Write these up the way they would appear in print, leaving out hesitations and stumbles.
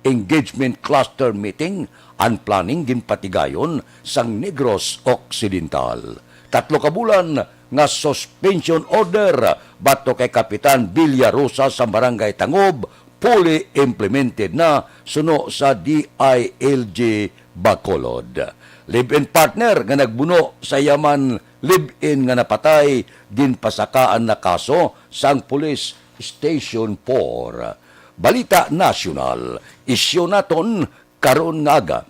engagement cluster meeting and planning ginpatigayon sang Negros Occidental. 3 ka bulan nga suspension order bato kay Kapitan Villarosa sa Barangay Tangob, fully implemented na suno sa DILG Bacolod. Live-in partner nga nagbuno sa yaman live-in nga napatay ginpasakaan na kaso sang Police Station 4. Balita National, isyu naton karon nga aga.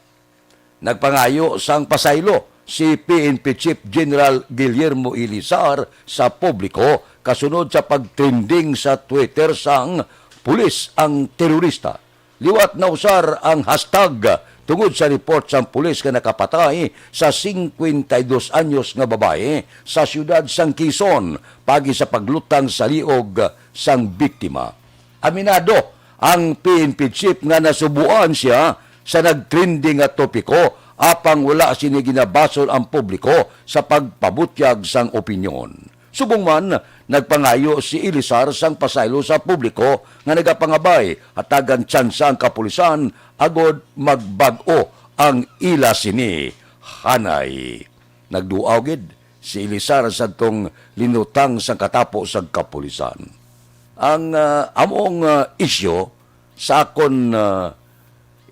Nagpangayo sang pasaylo si PNP Chief General Guillermo Ilizar sa publiko kasunod sa pagtrending sa Twitter sang pulis ang terorista. Liwat na usar ang hashtag tungod sa report sang pulis nga nakapatay sa 52 anyos nga babae sa siyudad sang Quezon pagi sa paglutang sa liog sang biktima. Aminado ang PNP Chief nga nasubuan siya sa nagtrending nga topiko apang wala sini ginabasol ang publiko sa pagpabutyag sang opinyon. Subong man, nagpangayo si Ilizar sang pasaylo sa publiko nga nagapangabay at tagan tsansa ang kapulisan agod magbag-o ang ila sini hanay. Nagduawgid si Ilizar sa tong linutang sang katapo sang kapulisan. Ang among isyo sa akon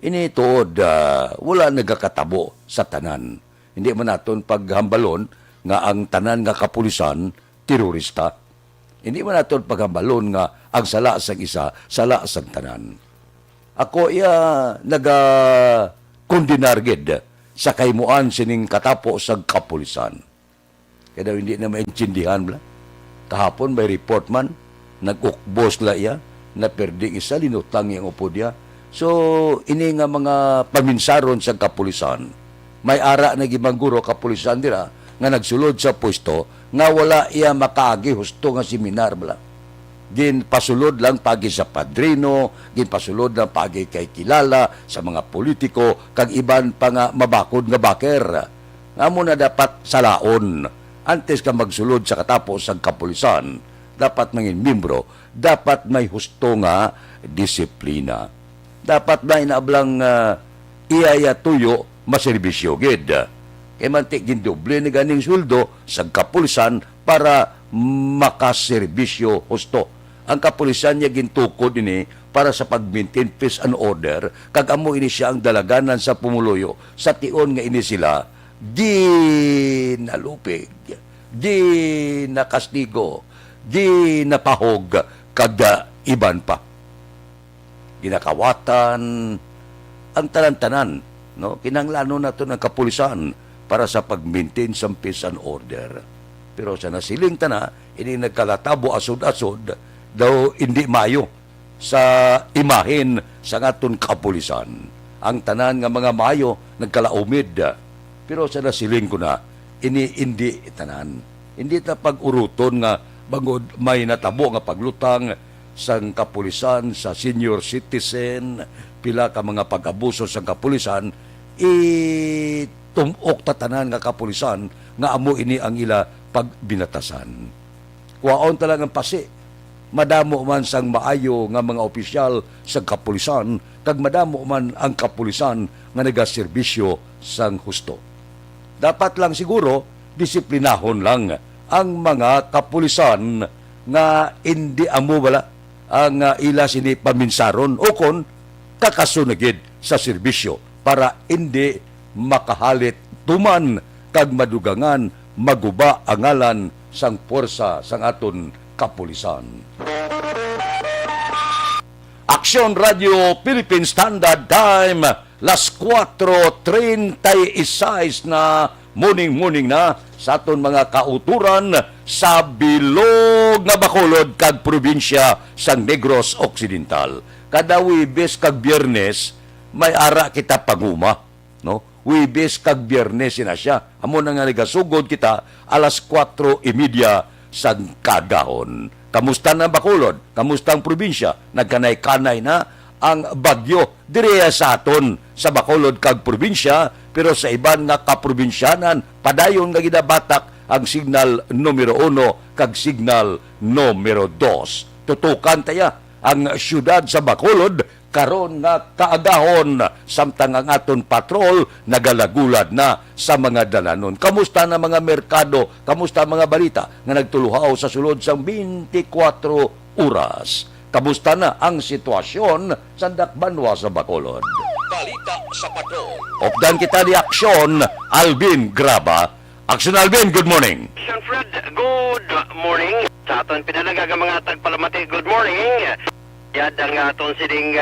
inituod wala nagakatabo sa tanan. Hindi man naton paghambalon nga ang tanan nga kapulisan terorista. Hindi man naton paghambalon nga ang sala sang isa, sala sang tanan. Ako naga-kondinargid sa kaymuan sining katapo sang kapulisan. Kaya daw hindi na maintindihan bla. Kahapon may report man, nag-ukbos la iya, na perding isa, linutang yung upo dia. So, ini nga mga paminsaron sa kapulisan, may ara na gimangguro kapulisan dira, nga nagsulod sa pwesto, nga wala iya makaagi husto nga seminar bala. Ginpasulod lang pagi sa padrino, ginpasulod lang pagi kay kilala, sa mga politiko, kag iban pa nga mabakod nga baker. Nga mo na dapat salaon, antes ka magsulod sa katapos sa kapulisan, dapat mangin membro, dapat may husto nga disiplina. Dapat may naablang iyaya tuyo maserbisyo gid. Kaya mantik gindoble ni ganing sweldo sa kapulisan para makaserbisyo husto. Ang kapulisan niya gintukod ini para sa pag-maintain peace and order, kag amo ini siya ang dalaganan sa pumuluyo. Sa tion nga ini sila di nalupig, di nakastigo, di napahog, kada iban pa. Ginakawatan ang tanan-tanan, no? Kinanglano na ito ng kapulisan para sa pag-maintain sa peace and order. Pero sa nasiling tana, ini nagkalatabo asod-asod, daw hindi mayo sa imahin sa ngaton kapulisan. Ang tanan nga mga mayo nagkalaumid. Pero sa nasiling ko na, ini hindi tanan. Hindi na pag-uruton nga bangod may natabo nga paglutang sang kapulisan sa senior citizen, pila ka mga pag-abuso sa kapulisan, tumok tatanan nga kapulisan nga amo ini ang ila pagbinatasan. Kuwaon talagang pasi. Madamo man sang maayo nga mga opisyal sa kapulisan, kag madamo man ang kapulisan nga nagaserbisyo sang husto. Dapat lang siguro disiplinahon lang ang mga kapulisan nga hindi amo wala ang ila sini paminsaron o kon kakasunagid sa serbisyo para hindi makahalit tuman kag madugangan maguba ang ngalan sang puwersa sang aton kapulisan. Aksyon Radio Philippine Standard Time, las 4:36 na morning na sa aton mga kauturan sa bilog nga Bacolod kag probinsya sang Negros Occidental. Kada Huwebes kag Biyernes may ara kita paguma, no? Huwebes kag Biyernes na siya. Amo na nga nagasugod kita alas 4:30 sang kagahon. Kamusta na Bacolod? Kamusta ang probinsya? Nagkanay-kanay na ang bagyo direya sa aton sa Bacolod kag probinsya, pero sa iban nga kaprobinsyanan padayon nga gidabatak ang signal numero 1 kag signal numero 2. Tutukan taya ang syudad sa Bacolod karon nga kaagahon samtang ang aton patrol nagalagulad na sa mga dalanon. Kamusta na mga merkado? Kamusta mga balita nga nagtuluhaw sa sulod sang 24 oras? Kamusta na ang sitwasyon sa Dakbanwa sa Bacolod? Balita sa patrol. Opdan kita di Aksyon, Alvin Graba. Aksyon Alvin, good morning. Aksyon Fred, good morning. Sa aton pinalagaga mga tagpalamati, good morning. Yad ang aton sining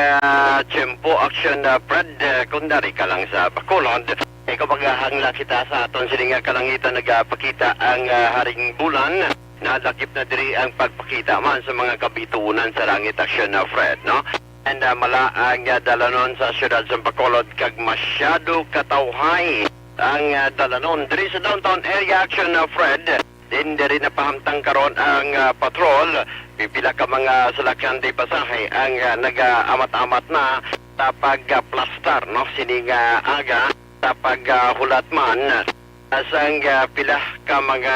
tiyempo, Aksyon Fred, kundari ka lang sa Bacolod. Ikaw maghahangla kita sa aton sining kalangitan nagpakita ang haring bulan. Nadakip na diri ang pagpakita man sa mga kabituunan sa langit, Aksyon Fred, no? And mala ang dalanon sa siyudad sa Bacolod kag masyado katawhay ang dalanon diri sa downtown area, Aksyon Fred. Din diri na pahamtang karon ang patrol. Pipila ka mga salakyan di pasahe ang nag-amat-amat na tapag plastar, no? Sining aga tapag hulat man asang pila ka mga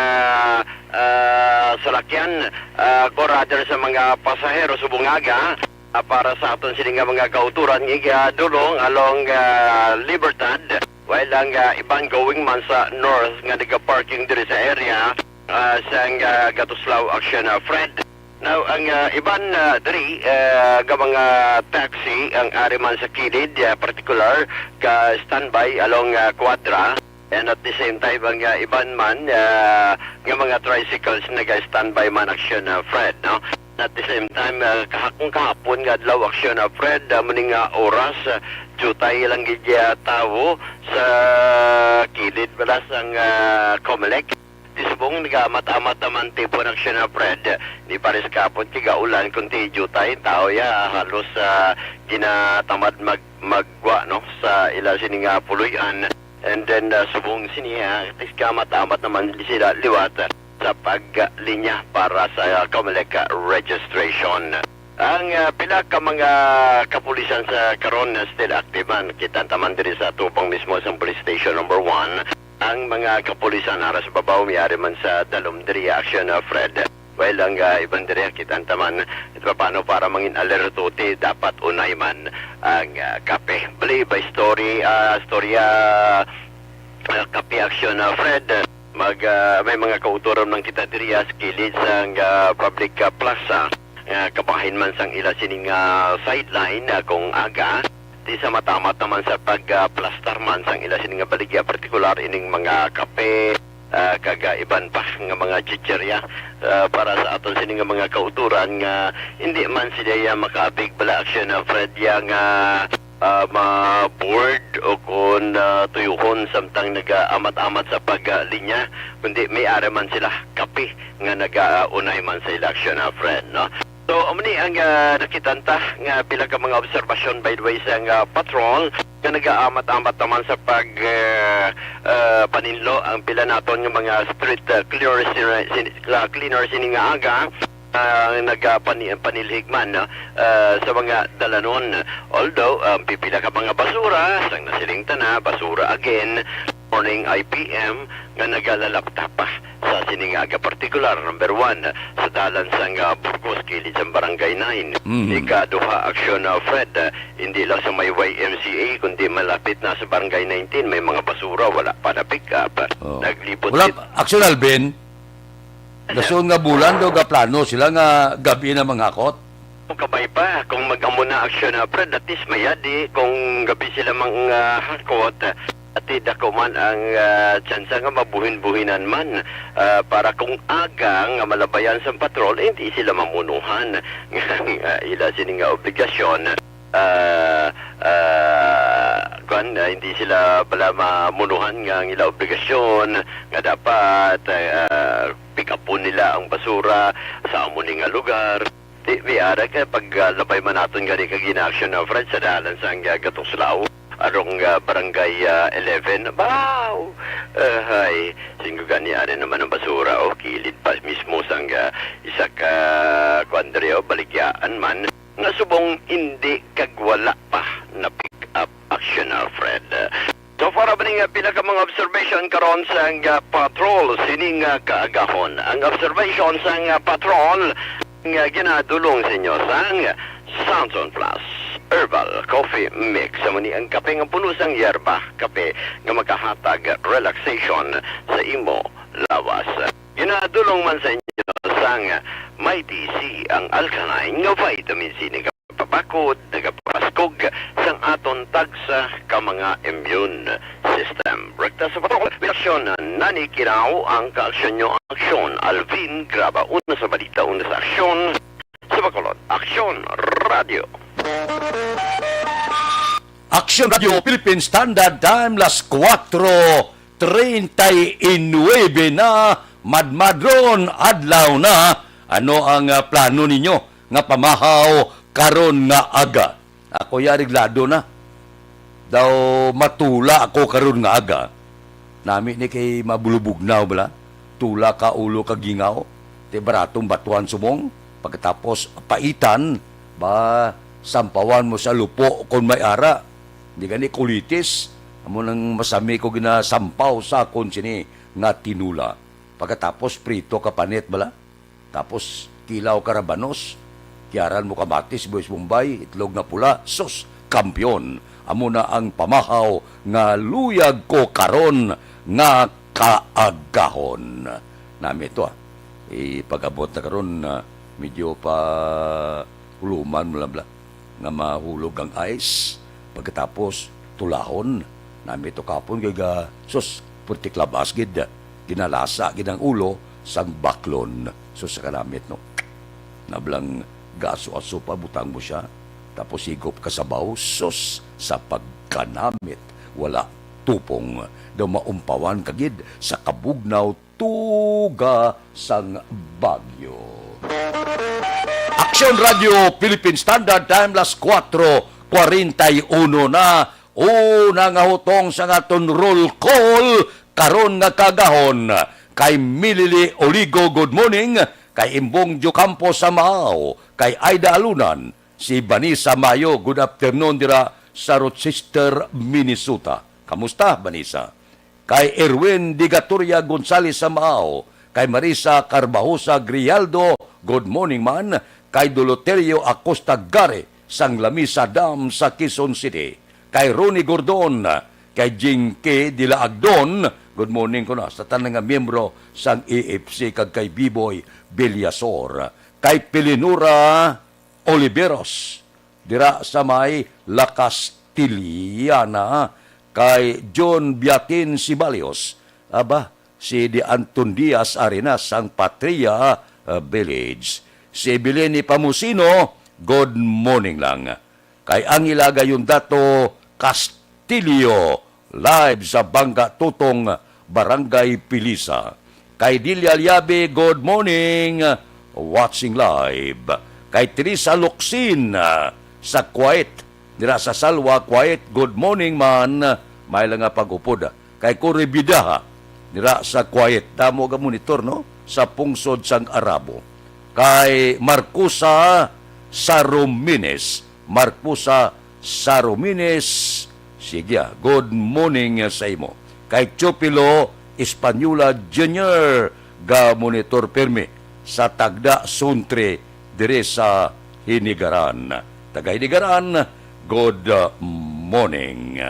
salakyan or rather sa mga pasahero subong aga para sa aton sining mga kauturan nga dulong along Libertad while ang iban going man sa north nga nag-parking diri sa area sang Gatuslaw, Aksyon Fred. Now ang iban diri nga mga taxi ang ari man sa kilid particular ka standby along Quadra. And at the same time, ang iban man, ng mga tricycles nag-standby man, Aksyon Fred, no? At the same time, kahapon nga adlaw, Aksyon Fred, muning oras, jutay lang gidya tao sa kilid balas ang Comelec. Disbong nag-amat-amat naman tipo ng Aksyon Fred, di pares kapon kigaulan, kunti jutay, tao ya, halos ginatamad magwa, no? Sa ila sining puluyan. And then subong siniya, kamat-amat naman sila liwat sa paglinya para sa Comelec registration. Ang pila ka mga kapulisan sa karon still active man. Kita taman diri sa tupang mismo sa police station number 1. Ang mga kapulisan aras babaw miyari man sa dalom diri, Aksyon Fred. Well, ang ibang diri kita taman ito paano para mangin alertuti dapat unay man ang kape. Bali by storya kape, Aksyon Fred. May mga kauturan ng kita diri sa kilid sang public plaza. Kabahin man sang ila sining sideline kung aga. Di sa matamat naman sa pagplastar man sang ila sining baligya partikular ining mga kape. Kagaiban pa ng mga chicherya para sa aton sining mga kauturan nga hindi man sila makaabig bala, Aksyon Fred, yang ma-board o kung tuyuhon samtang nag-amat-amat sa paglinya kundi may ari man sila kape nga nag-unay man sa Aksyon Fred, no? So, umani ang nakitanta nga pila ka mga obserbasyon by the way sa patrol nga nag-aamat-amat naman sa paninlo ang pila naton ng mga street cleaners sining aga nagpanilhigman sa mga dalanon. Although pipila ka mga basura sang nasiling tana basura again morning IPM nga nagalalapta pa sa siningaga partikular number 1 sa dalan sang Burgos kilid sa barangay 9. Ikaduha, Aksyon Fred, hindi lang sa may YMCA kundi malapit na sa barangay 19 may mga basura wala pa na pick up. Naglipot wala Aksyon Alvin. Dasun nga bulan do ga plano sila nga gabi na manghakot. Kabay pa kung mag-amo na, Aksyon Fred, at least mayadi kung gabi sila manghakot. At dako man ang tsansa nga mabuhin-buhinan man para kung aga nga malabayan sa patrol, hindi sila mamunuhan ila sining obligasyon. Hindi sila pala mamunuhan nga ang ila obligasyon nga dapat pick up po nila ang basura sa amuning nga lugar. Di biara ka paglabay man natin gani kagina, Aksyon Fred, sa dalan sa Gatuslaw arong barangay 11. Wow! Hay, singgo gani ari naman ang basura o kilid pa mismo sang isa ka kuandreo baligyaan man nga subong hindi kagwala pa na pick up, Aksyon Fred. So para ba nga pila ka mga observation karon sang patrol sining kaagahon. Ang observation sang patrol nga ginadulong sa inyo sang Samson Plus herbal coffee mix. Amo ni ang kape nga puno sang yerba, kape nga makahatag relaxation sa imo lawas. Ginadulong man sa inyo sang Mighty C ang alkaline nga vitamin C nga papakod, nagapaskog sang aton tagsa ka mga immune system. Rekta sa patong reaksyon nani kinaw ang kaaksyon nyo aksyon. Alvin Graba, una sa balita, una sa aksyon sa Bacolod. Aksyon Radio. Aksyon Radio Philippine Standard Time, las 4:39 na, madmadron, adlaw na. Ano ang plano ninyo nga pamahaw karon nga aga? Ako yariglado na. Daw matula ako karon nga aga. Nami ni kay mabulubugnaw bala. Tula ka ulo ka gingaw. Te baratong batuan sumong. Pagkatapos paitan, ba sampawan mo sa lupo kung may ara. Hindi gani kulitis. Amo nang masami ko ginasampaw sa akon sini nga tinula. Pagkatapos prito ka panit bala. Tapos kilaw karabanos. Kiaran mo kamatis, boys Bombay, itlog na pula, sus, kampyon. Amo na ang pamahaw nga luyag ko karon nga kaagahon. Nami ito pag-abot na karon medyo pa huluman mo lang nga mahulog ang ice. Pagkatapos tulahon. Nami ito kapon kaya sus, putik labas gid. Ginalasa gid ang ulo sang baklon. Sus sa kanamit no. Nablang gaso-aso pa butang mo siya. Tapos higop ka sa baw, sus, sa pagkanamit, wala tupong. Daw maumpawan kagid sa kabugnaw tuga sang bagyo. Aksyon Radio Philippine Standard Time, las 4:41 na. Una nga hutong sa ngaton roll call, karon nga kagahon. Kay Milili Oligo, good morning. Kay Imbong Jocampo Samao, kay Aida Alunan, si Vanessa Mayo, good afternoon dira sa Rochester, Minnesota. Kamusta, Vanessa? Kay Erwin Digatoria Gonzales Samao, kay Marisa Carbajosa Grialdo, good morning man. Kay Doloterio Acosta Gare, sang Lamisa Dam sa Quezon City. Kay Ronnie Gordon, kay Jinke Dilaagdon, good morning ko na sa tanang nga miyembro sang AFC kag kay Biboy Bilyasor. Kay Pelinura Oliveros dira sa may La Castiliana. Kay John Biatin Sibalios. Aba, si Di Anton Diaz Arenas sang Patria Village. Si Bileni Pamusino, good morning lang. Kay Angela Gayundato Castillo, live sa Bangka Tutong, Barangay Pilisa. Kay Dilia Liabe, good morning, watching live. Kay Teresa Luxin sa Kuwait, dira sa Salwa, Kuwait, good morning man, may lang nga pag-upod. Kay Kuribidaha, dira sa Kuwait, damo ka monitor no, sa pungsod sang Arabo. Kay Marcusa Sarumines, sige, good morning sa imo. Kay Chopilo Espanyula Jr. ga monitor permi sa Tagda Suntre dire sa Hinigaran. Taga Hinigaran, good morning.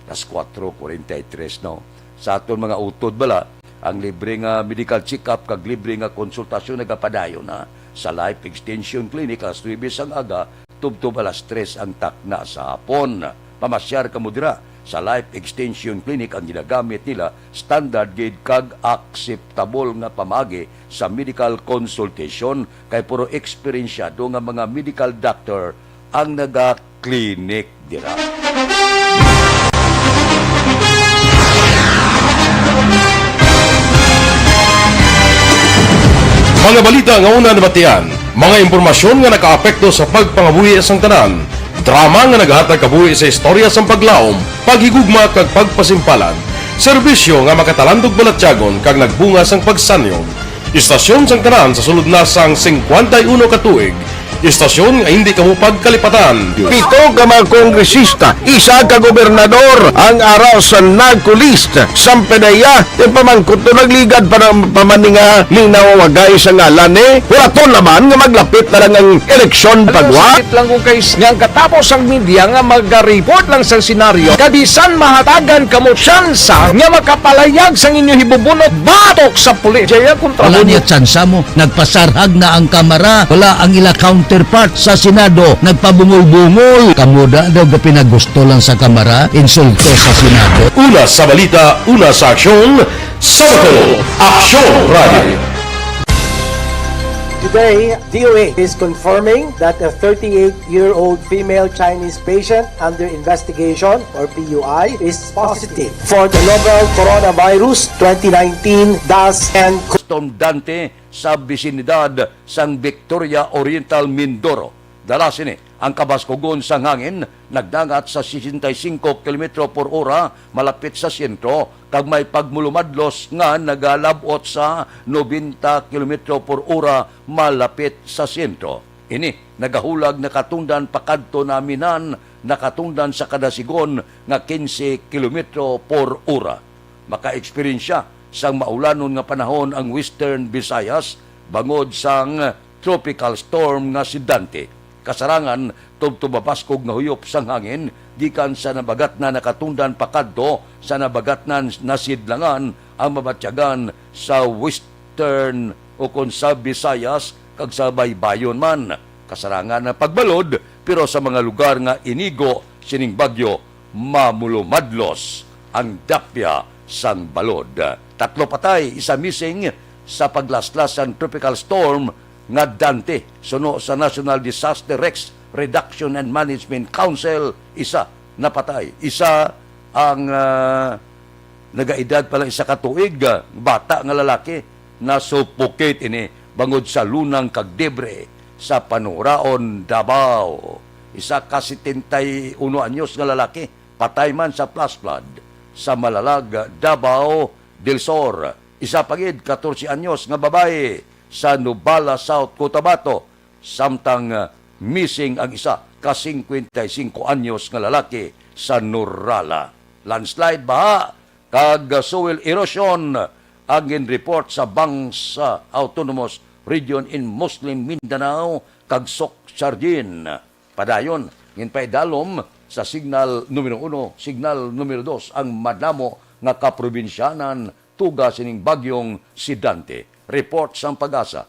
Las 4:43 no. Sa aton mga utod bala, ang libre nga medical check-up kag libre nga konsultasyon nagapadayon na sa Life Extension Clinic alas 9 ang aga, tubtob alas 3 ang takna sa hapon. Pamasyar ka mo dira sa Life Extension Clinic. Ang ginagamit nila standard gauge kag acceptable nga pamagi sa medical consultation kay puro eksperyensyado nga mga medical doctor ang naga-clinic dira. Mga balita nga una nabatian, mga impormasyon nga nakaapekto sa pagpangabuhi sang tanan, drama nga naghatag kabuhi sa istorya sang paglaom, paghigugma kag pagpasimpalan, serbisyo nga makatalandog balatyagon kag nagbunga sang pagsanyon, istasyon sang tanan sa sulod na sang 51 ka tuig, Istasyon nga hindi kamo pagkalipatan. 7 ka mga kongresista, 1 ka gobernador ang araw sa nagkulist sa pedaya e pamangkot to nagligad para pamaninga linaw wagay sa ngalan wala to naman nga maglapit na lang ang eleksyon pagwa. Sakit lang kung kayo nga katapos ang media nga mag-report lang sa senaryo kadisan mahatagan kamo tsansa nga makapalayag sa inyo hibubunot batok sa pulis. Jaya kontra Wala mo niya tsansa mo. Nagpasarhag na ang kamara. Wala ang ila counterpart sa Senado. Nagpabungol-bungol. Kamuda daw ga pinagusto lang sa kamara. Insulto sa Senado. Una sa balita, una sa aksyon, Sabado, Aksyon Radio. Today, DOA is confirming that a 38-year-old female Chinese patient under investigation, or PUI, is positive for the novel coronavirus 2019-10. Custom Dante sa bisinidad sang Victoria Oriental, Mindoro. Dala sini ang kabaskugon sang hangin nagdangat sa 65 km per ora malapit sa sentro kag may pagmulumadlos nga nagalabot sa 90 km per ora malapit sa sentro. Ini nagahulag nakatungdan pakadto naminan nakatungdan sa kadasigon nga 15 km per ora. Maka-eksperyensya sang maulanon nga panahon ang Western Visayas bangod sang tropical storm nga si Dante. Kasarangan tubtubapaskog nga huyop sang hangin gikan sa nabagat na nakatungdan pakadto sa nabagat na nasidlangan ang mabatyagan sa Western o kon sa Visayas kag sa baybayon man. Kasarangan na pagbalod pero sa mga lugar nga inigo sining bagyo mamulumadlos ang dapya sang balod. 3 patay, 1 missing sa paglaslas ng tropical storm nga Dante. Suno sa National Disaster Risk Reduction and Management Council, 1 napatay. 1 ang nagaedad pa lang 1 katuig, bata nga lalaki na suffocate ini bangod sa lunang kag debre sa Panuraon, Davao. 1 ka 71 anyos nga lalaki patay man sa flash flood sa Malalag, Davao del Sur. 1 pagid 14 anyos nga babae sa Nubala, South Cotabato. Samtang missing ang 1 ka 55 anyos nga lalaki sa Nurala. Landslide baha kag soil erosion ang report sa Bangsa Autonomous Region in Muslim Mindanao kag Sok Sardin. Padayon ngin paidalom sa signal numero 1, signal numero 2 ang madamo nga kaprobinsyanan tuga sining bagyong si Dante. Report sa Pag-asa.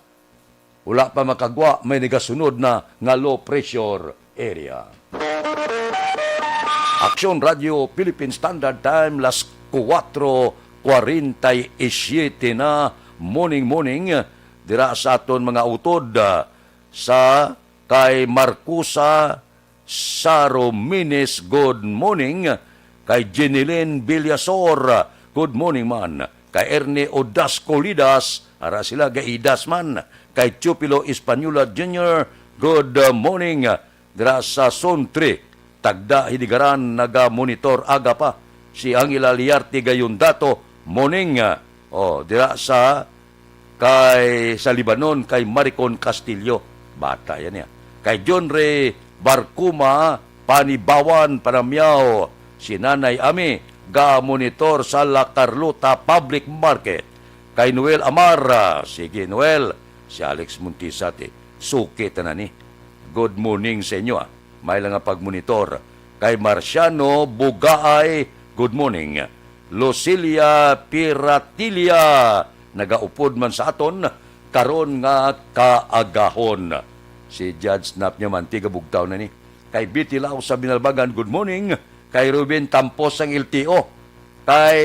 Wala pa makagwa, may nagasunod na nga low pressure area. Aksyon Radio Philippine Standard Time, las 4:47 na morning. Dira sa aton mga utod sa kay Marcusa Saromines, good morning. Kay Jenilyn Villasor, good morning man. Kay Erne Odasco Lidas, ara sila gaidas man. Kay Chupilo Espanola Jr., good morning. Dira sa Zone 3, Tagda Hidigaran, naga-monitor aga pa. Si Angela Liarte Gayundato, morning. Dira sa Libanon, kay Maricon Castillo, bata yan ya. Kay John Ray Barcuma, Panibawan, Paramyaw, si Nanay Ami, ga-monitor sa La Carlota Public Market. Kay Noel Amara, sige Noel, si Alex Muntisati, suki na ni. Good morning sa inyo. May lang nga pag-monitor. Kay Marciano Bugaay, good morning. Lucilia Piratilia, nagaupod man sa aton, karon nga kaagahon. Si Judge Snap niya man, tiga bugtaw na ni. Kay Bitilaw sa Binalbagan, good morning. Kay Ruben Tampos ang LTO. Kay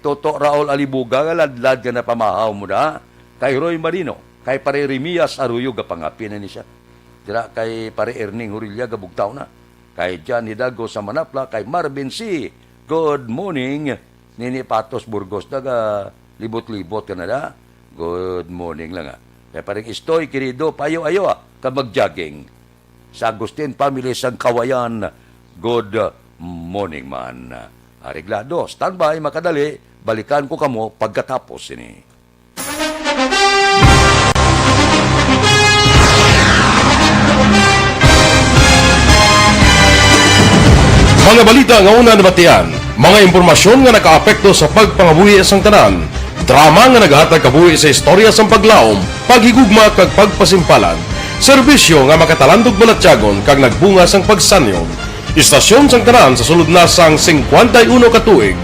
Toto Raul Alibuga, ladlad ka na pamahaw mo na. Kay Roy Marino. Kay Pare Remias Arroyo, gapangapin na ni siya. Dira kay Pare Erning Hurilya, gabugtaw na. Kay John Hidalgo sa Manapla. Kay Marvin C. Good morning. Nini Patos Burgos, daga libot-libot ka na da. Good morning lang Kay Pareng Istoy, querido, payo-ayo kabag-jogging. Sa Agustin Family sang Kawayan, good morning man. Areglado, standby, makadali, balikan ko kamo pagkatapos ini. Mga balita nga una nabatian, mga impormasyon nga nakaapekto sa pagpangabuhi sang tanan, drama nga naghatag kabuhi sa istorya sang paglaom, paghigugma kag pagpasimpalan, serbisyo nga makatalandog balatyagon kag nagbunga sang pagsanyon, istasyon sang tanan sa sulod na sang 51 ka tuig,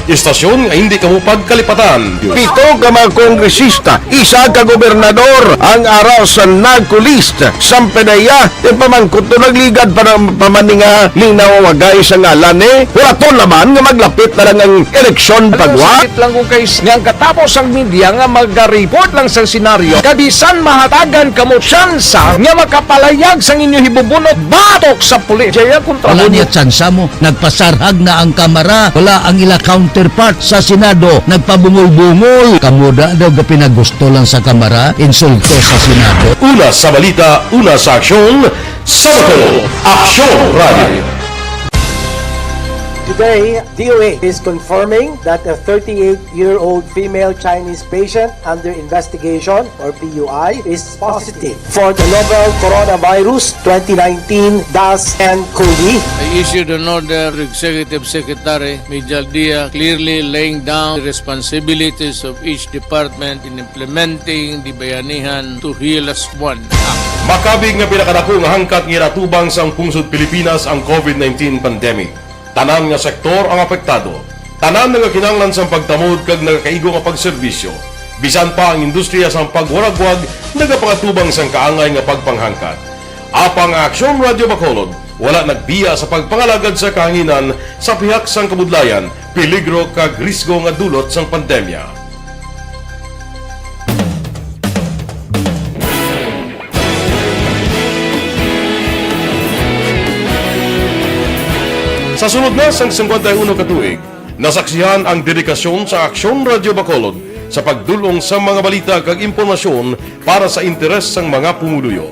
istasyon nga hindi kamupag kalipatan. Pito ka mga kongresista, isa ka gobernador ang araw sa nagkulist sampedaya ti pamangkot to nagligad para pamaninga ning nawawagay sa ngalan ni wala naman nga maglapit na lang ang eleksyon pagwa. Sakit lang kung guys nga katapos ang media nga mag-report lang sa senaryo kabisan mahatagan kamo tsansa nga makapalayag sang inyo hibubunot batok sa pulis. Jaya kontra Wala mo niya tsansa mo. Nagpasarhag na ang kamara. Wala ang ila counterpart sa Senado. Nagpabungol-bungol. Kamuda daw pinagusto lang sa kamara. Insulto sa Senado. Una sa balita, una sa aksyon, SalangaNo, Aksyon Radio. Today, DOA is confirming that a 38-year-old female Chinese patient under investigation, or PUI, is positive for the novel coronavirus 2019-nCoV. I issued an order to Executive Secretary Major Dia clearly laying down the responsibilities of each department in implementing the Bayanihan to Heal as One Act. Makabig nga pinakadako nga hangkat nga natubang sa pungsod Pilipinas ang COVID-19 pandemic. Tanan nga sektor ang apektado. Tanan nga kinahanglan sa pagtamod kag nagakaigo nga pagserbisyo. Bisan pa ang industriya sa pagwaragwag nagapangatubang sang kaangay nga pagpanghangkat. Apang Aksyon Radio Bacolod wala nagbiya sa pagpangalagad sa kahanginan sa pihak sang kabudlayan, peligro kag risgo nga dulot sang pandemya. Sa sunod na sang 51 katuig, nasaksihan ang dedikasyon sa Aksyon Radio Bacolod sa pagdulong sa mga balita kag impormasyon para sa interes sang mga pumuluyo.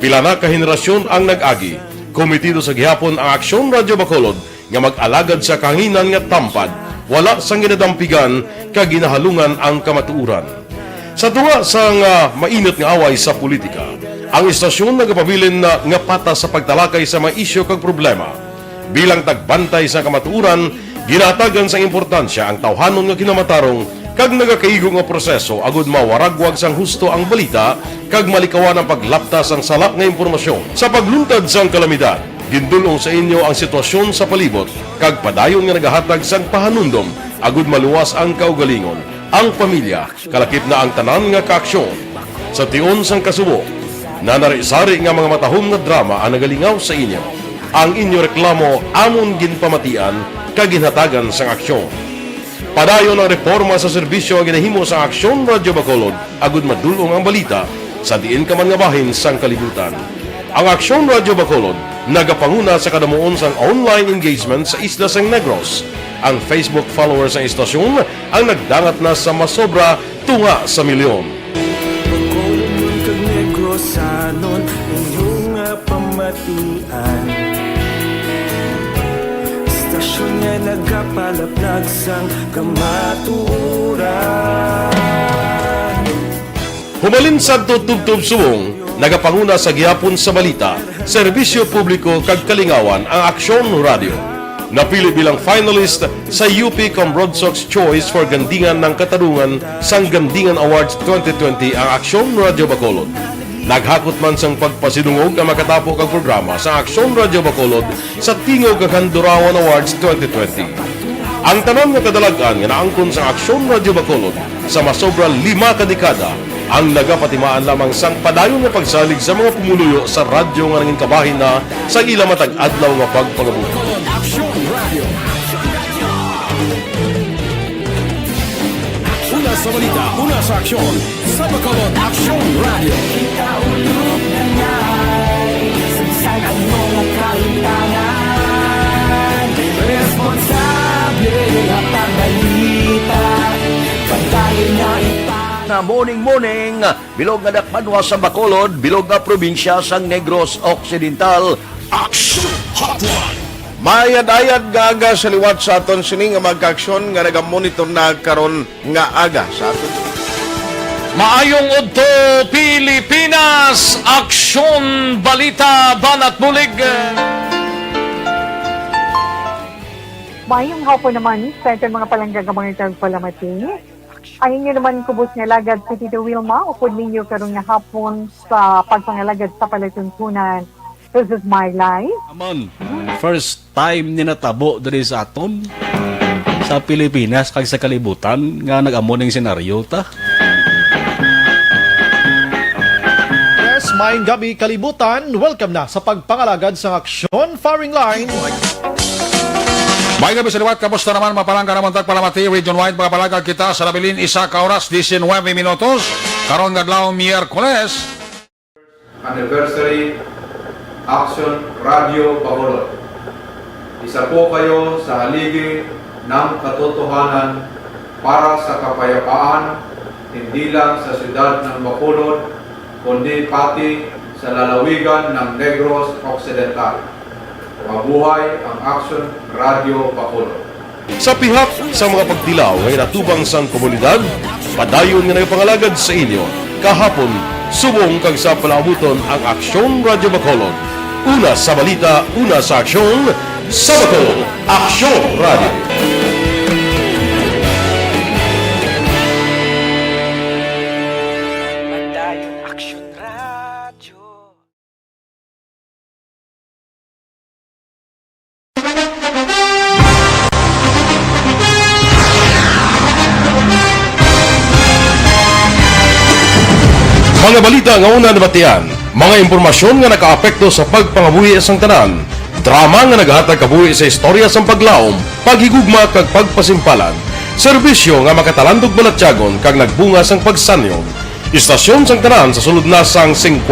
Pila na ka henerasyon ang nag-agi, komitido sa gihapon ang Aksyon Radio Bacolod nga mag-alagad sa kahanginan nga tampad, wala sang ginadampigan kag ginahalungan ang kamatuuran. Sa tunga sang mainit nga away sa politika, ang istasyon nagapabilin na nga patas sa pagtalakay sa mga isyu kag problema. Bilang tagbantay sa kamatuuran, ginatagan sa importansya ang tawhanon nga kinamatarong kag nagakaigo nga proseso agud mawaragwag sang husto ang balita kag malikawan ang paglaptas ang salak nga impormasyon. Sa pagluntad sang kalamidad, gindulong sa inyo ang sitwasyon sa palibot kag padayon nga nagahatag sang pahanundom agud maluwas ang kaugalingon, ang pamilya, kalakip na ang tanan nga kaaksyon. Sa tion sang kasubo, nanari-sari nga mga matahom nga drama ang nagalingaw sa inyo. Ang inyo reklamo amon ginpamatian kag ginhatagan sang aksyon. Padayon ang reforma sa serbisyo ang ginahimo sa Aksyon Radio Bacolod agud madulong ang balita sa diin ka man nga bahin sang kalibutan. Ang Aksyon Radio Bacolod nagapanguna sa kadamuon sang online engagement sa isla sang Negros. Ang Facebook followers sa istasyon ang nagdangat na sa masobra tunga sa milyon. Bacolod kag Negros anon inyong pamatian. Istasyon nga nagapalaplag sang kamaturan. Humalin sa tutubtub subong, nagapanguna sa gihapon sa balita, serbisyo publiko kag kalingawan ang Aksyon Radio. Napili bilang finalist sa UP Broadsox Choice for Gandingan ng Katarungan sang Gandingan Awards 2020 ang Aksyon Radio Bacolod. Naghakot man sang pagpasidungog ang makatapo kag programa sa Aksyon Radio Bacolod sa Tingog kag Handurawan Awards 2020. Ang tanan nga kadalagan nga naangkon sa Aksyon Radio Bacolod sa masobra 5 ka dekada ang nagapatimaan lamang sang padayon nga pagsalig sa mga pumuluyo sa radyo nga nangin kabahin na sa ila matag adlaw nga pagpangabuhi. Una sa balita, una sa aksyon, sa Bacolod Aksyon Radio. Kaulog na nga'y sagsagad mo ang kalintangan. Responsable at ang balita, pagkain na Na morning, bilog nga dakpanwa sa Bacolod, bilog nga probinsya sang Negros Occidental. Aksyon Hotline. Mayad-ayad nga aga sa liwat sa aton sini nga magkaaksyon nga nagamonitor na karon nga aga sa aton. Maayong udto Pilipinas, Aksyon Balita Banat Bulig. Mayong hapon naman sa itong mga palanggang mga palamati. Ang inyo naman kubos nga lagad sa Tito Wilma, upod ninyo karong nga hapon sa pagpangalagad sa palatuntunan. This is my life. Amon, first time ni natabo diri sa aton sa Pilipinas kag sa kalibutan nga nag-amo ning senaryo ta. Yes, maayong gabi kalibutan. Welcome na sa pagpangalagad sa Aksyon Firing Line. May gabi sa liwat, kamusta naman mapalangga naman tagpalamati, region-wide mga palagag kita sa labilin isa ka oras, 19 minutos, karon ngadlaw Miyerkules. Anniversary Aksyon Radio Bacolod. Isa po kayo sa haligi ng katotohanan para sa kapayapaan, hindi lang sa siyudad ng Bacolod, kundi pati sa lalawigan ng Negros Occidental. Mabuhay ang Aksyon Radio Bacolod. Sa pihak sa mga pagdilaw ay natubang sang komunidad, padayon nga nagpangalagad sa inyo. Kahapon, subong kag sa palabuton ang Aksyon Radio Bacolod. Una sa balita, una sa aksyon, sa Bacolod, Aksyon Radio. Mga balita nga una nabatian, mga impormasyon nga nakaapekto sa pagpangabuhi sang tanan, drama nga naghatag kabuhi sa istorya sang paglaom, paghigugma kag pagpasimpalan, serbisyo nga makatalandog balatyagon kag nagbunga sang pagsanyog, istasyon sang tanan sa sulod na sang 51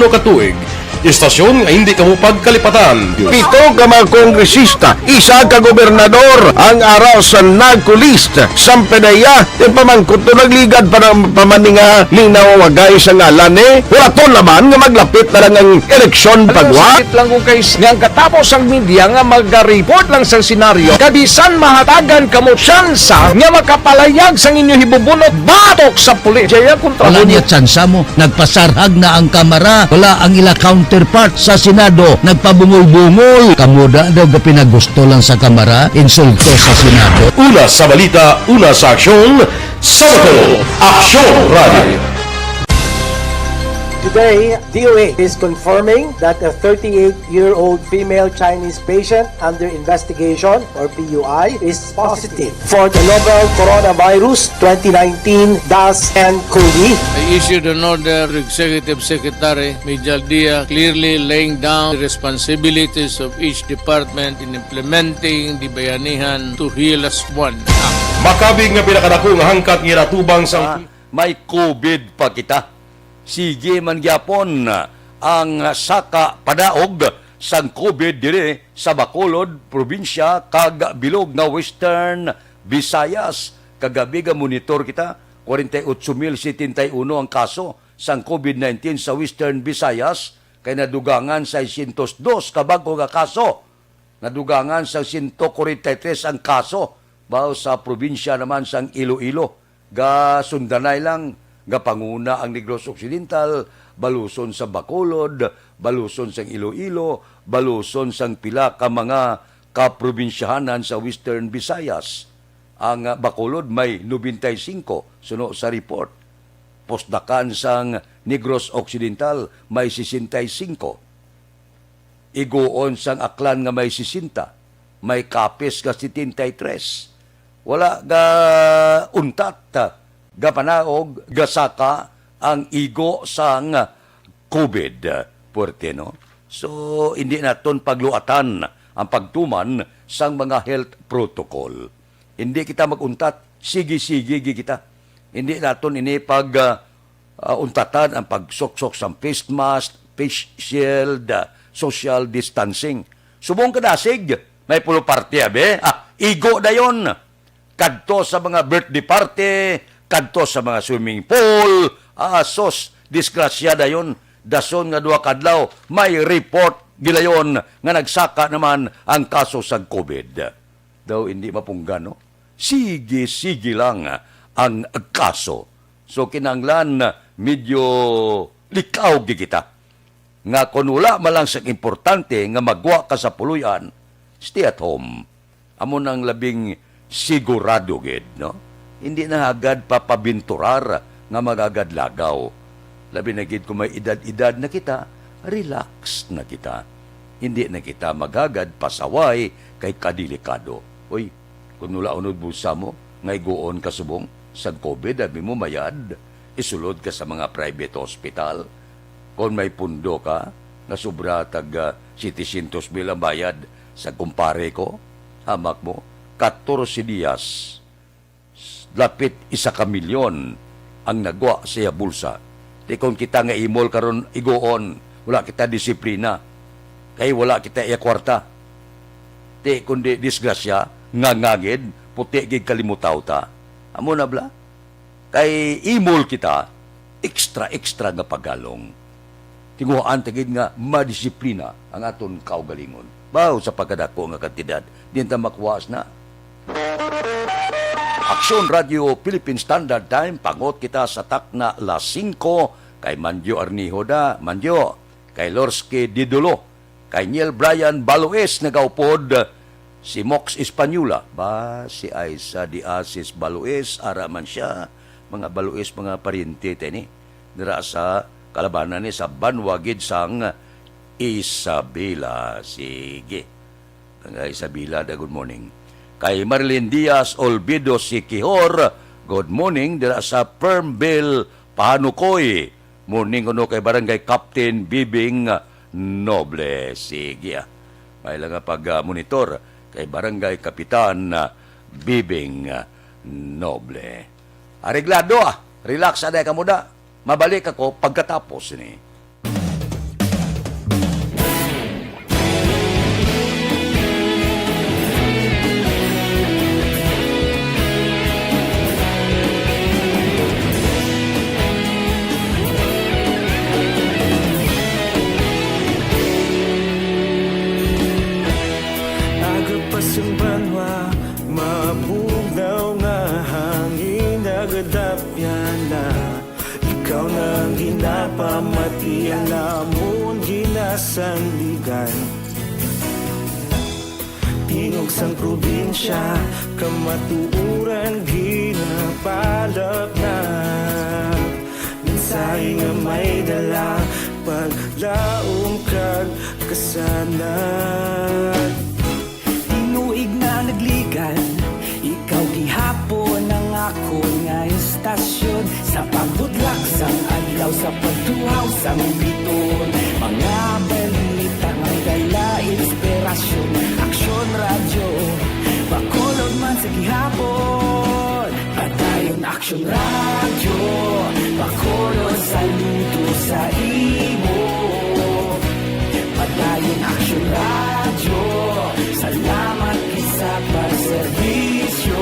ka tuig, istasyon nga hindi kamupag kalipatan. Pito ka mga kongresista, isa ka gobernador ang araw sa nagkulist sa pedaya yung pamangkot to nagligad para pamaninga linaw wagay sa ngalan wala to naman nga maglapit na lang ang eleksyon pagwa. Sakit lang kung kays nga katapos ang media nga mag-report lang sa senaryo kabisan mahatagan kamo tsansa nga makapalayag sang inyo hibubunot batok sa pulis. Jaya kontra Wala niya tsansa mo, nagpasarhag na ang kamara, wala ang ila counterpart sa Senado, nagpabungol-bungol. Kamuda daw ga pinagusto lang sa kamara, insulto sa Senado. Una sa balita, una sa aksyon, sa Bacolod, Aksyon Radio. Today, DOA is confirming that a 38-year-old female Chinese patient under investigation, or PUI, is positive for the novel coronavirus 2019-nCoV. I issued an order to Executive Secretary Major Dia clearly laying down the responsibilities of each department in implementing the Bayanihan to Heal as One Act. Makabig nga pinakadako nga hangkat nga natubang sang May COVID pa kita. Sige man gyapon ang saka padaog sang COVID dire sa Bacolod, probinsya kag bilog nga Western Visayas. Kagabi ga monitor kita 48,071 ang kaso sang COVID-19 sa Western Visayas kay nadugangan sa 602 ka bago nga kaso. Nadugangan sa 143 ang kaso bao sa probinsya naman sang Iloilo. Ga sundanay lang nga panguna ang Negros Occidental, baluson sa Bacolod, baluson sang Iloilo, baluson sang pila ka mga kaprobinsyahanan sa Western Visayas. Ang Bacolod may 95 suno sa report. Posdakan sang Negros Occidental may 65. Iguon sang Aklan nga may 60. May Capiz nga 73. Wala ga untat gapanaog gasaka ang igo sang COVID puwerte, no? So hindi naton pagluatan ang pagtuman sang mga health protocol. Hindi kita maguntat, sige-sige kita. Hindi naton ini pag untatan ang pagsoksok sang face mask, face shield, social distancing. Subong kadasig, may pulo party abe. Igo dayon. Kadto sa mga birthday party, kadto sa mga swimming pool, sos, disgrasya dayon, dason nga duha kadlaw, may report gilayon nga nagsaka naman ang kaso sa COVID. Daw hindi mapunggano. Sige-sige lang ang kaso. So kinanglan medyo likaw di kita. Nga kung wala malang sa importante nga magwa ka sa puluyan, stay at home. amo nang labing sigurado gid, no? Hindi na agad papabinturar nga magagad lagaw. Labi na gid kung may edad-edad na kita, relax na kita. Hindi na kita magagad pasaway kay kadelikado. Uy, kung nula unod busa mo, ngay goon ka subong sa COVID, abi mo mayad, isulod ka sa mga private hospital. Kung may pundo ka, na sobra tag 700,000 ang bayad sa kumpare ko, hamak mo, 14 diyas, lapit 1 milyon ang nagwa siya bulsa. Di kung kita nga imol karon igoon, wala kita disiplina, kay wala kita kwarta. Di kundi disgrasya, ngangagid, puti gig kalimutaw ta. Amo na bla? Kay imol kita, extra nga pagalong. Tinguhaan tagid nga madisiplina ang aton kaugalingon. Baw sa pagkadako nga kantidad, din ta makwas na. Aksyon Radio Philippine Standard Time, pangot kita sa tak na las 5, kay Manjo Arnijo da, Manjo, kay Lorske Didulo, kay Niel Brian Baloes nagaupod, si Mox Espanyula, ba si Aisa Di Asis Baloes, araman siya, mga Baloes, mga parinti, tini, nira sa kalabanan ni sa Banwagid sang Isabela. Sige. Nga Isabela, good morning. Kay Marilyn Diaz Olvido Sikihor, good morning, dira sa Permville, Pahanukoy. Morning kuno kay Barangay Captain Bibing Noble. Sige. May lang pag-monitor kay Barangay Kapitan Bibing Noble. Areglado relax aday ka muda. Mabalik ako pagkatapos ni. Agapasumbanwa, mabugnaw nga hangin nagadapyan na. Ikaw nang ginapamati, alamon ginasandigan. Tingog sang probinsya, kamatuuran ginapalak na. Minsay nga may dala, paglaong kag kasanan. Tinuig na nagligan, ikaw gihapon ang ako nga istasyon. Sa pagbudlak sang adlaw, sa pagtuhaw sang biton. Mga balita nga dala inspirasyon. Aksyon radyo, bakolod man sa gihapon. Padayon Aksyon radyo, bakolod saludo sa imo. Padayon Aksyon radyo, salamat isa pagserbisyo.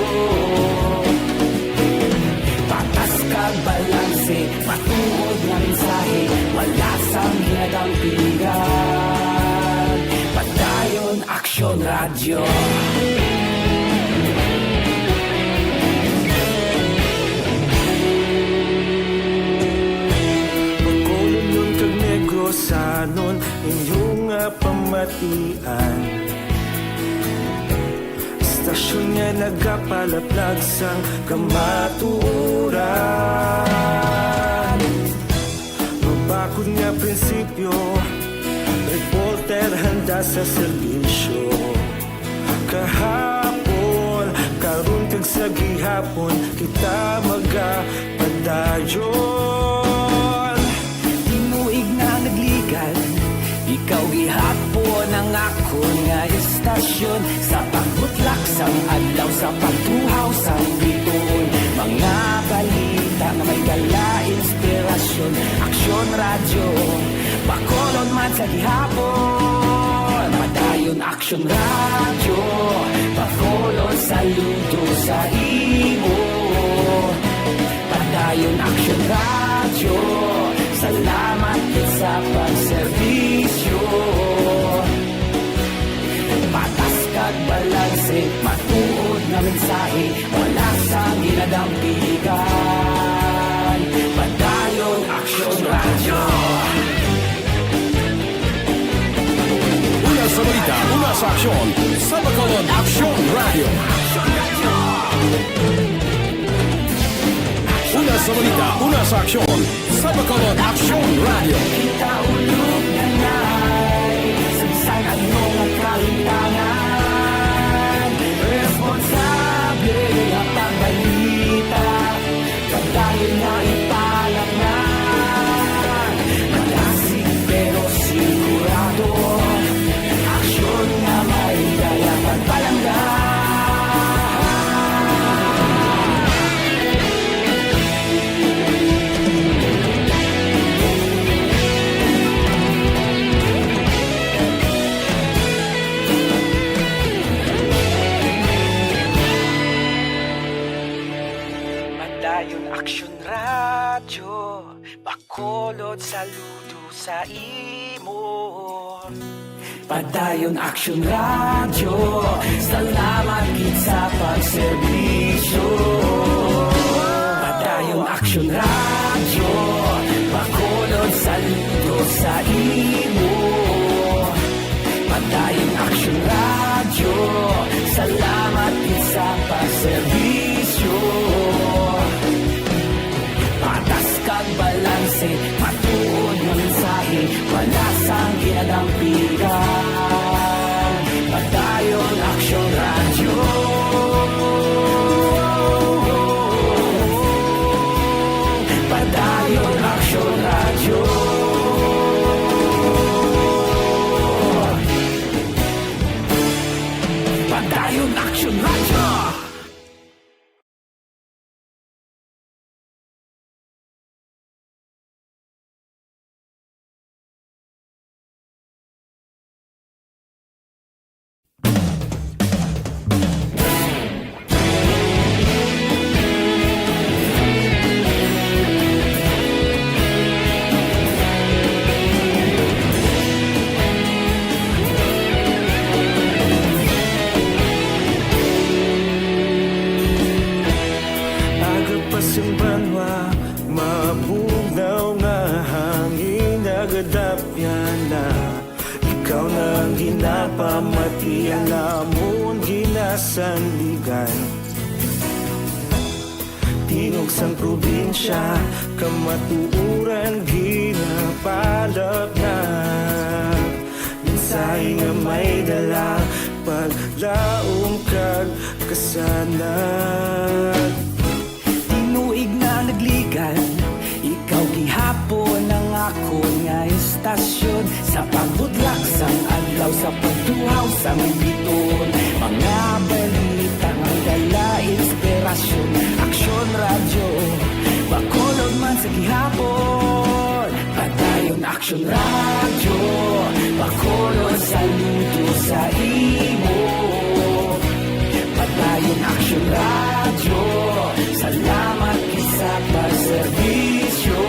Patas kag balanse, matuod nga mensahe, wala sang hinagang piligan. Padayon Aksyon radyo. Bakolod nun kag negrosanon, inyong pamatian. Istasyon nga nagapalaplag sang kamaturan. Mabakod nga prinsipyo, reporter handa sa serbisyo. Kahapon, karon kag sa gihapon, kita magapadayon. Tinuig na nagligan, ikaw gihapon ang ako nga istasyon. Sa pagbutlak sang adlaw, sa pagtuhaw sang biton. Mga balita na may dala inspirasyon. Aksyon radyo, bakolod man sa gihapon. Padayon Aksyon radyo, bakolod saludo sa imo. Padayon Aksyon radyo, salamat sa pagserbisyo. Patas kag balanse, matuod na mensahe, wala sang ginadang piligan. Padayon Aksyon radyo. Una sa balita, una sa aksyon, sa Bacolod Aksyon Radio. Una sa balita, una sa aksyon, sa Bacolod Aksyon Radio. Kaulog na na'y SalangaNo ang kalintangan. Responsable ang pagbalita, dahil na ipalangan. Malasig pero sigurado, aksyon na may dala pagpalanggan. Padayon Aksyon Radyo, Bacolod saludo sa imo. Padayon Aksyon Radyo, salamat gid sa pagserbisyo. Padayon Aksyon Radyo, Bacolod saludo sa imo. Padayon Aksyon Radyo, salamat gid sa pagserbisyo. Patas kag balanse, matuod ng mensahe, wala sang ginadampigan. Padayon Aksyon Radyo. Padayon Aksyon Radyo. Padayon Aksyon Radyo. Agapasumbanwa, mabugnaw nga hangin nagadapyan na. Ikaw na ang ginapamatian, namon ginasandigan. Tingog sang probinsya, kamatuuran ginapalap na. Mensahe nga may dala, paglaom kag kasanag. Tinuig na nagligan, ikaw gihapon ang ako nga istasyon. Sa pagbudlak sang adlaw, sa pagtuhaw sang biton, mga balita ang dala inspirasyon. Aksyon Radyo, Bacolod man sa gihapon. Padayon Aksyon Radyo, Bacolod saludo sa imo. Padayon Aksyon Radyo, salamat sa pagserbisyo.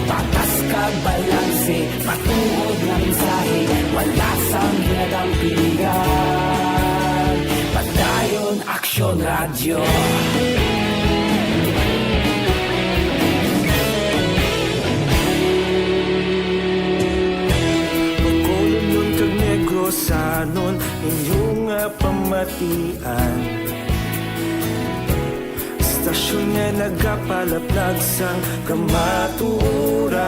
Patas kag balanse, matuod ng mensahe, wala sang ginadampigan. Padayon Aksyon Radyo. Bacolod nun kag Negros sanon, inyong pamatian. Stasyon nga nagapalaplag sang kamaturan.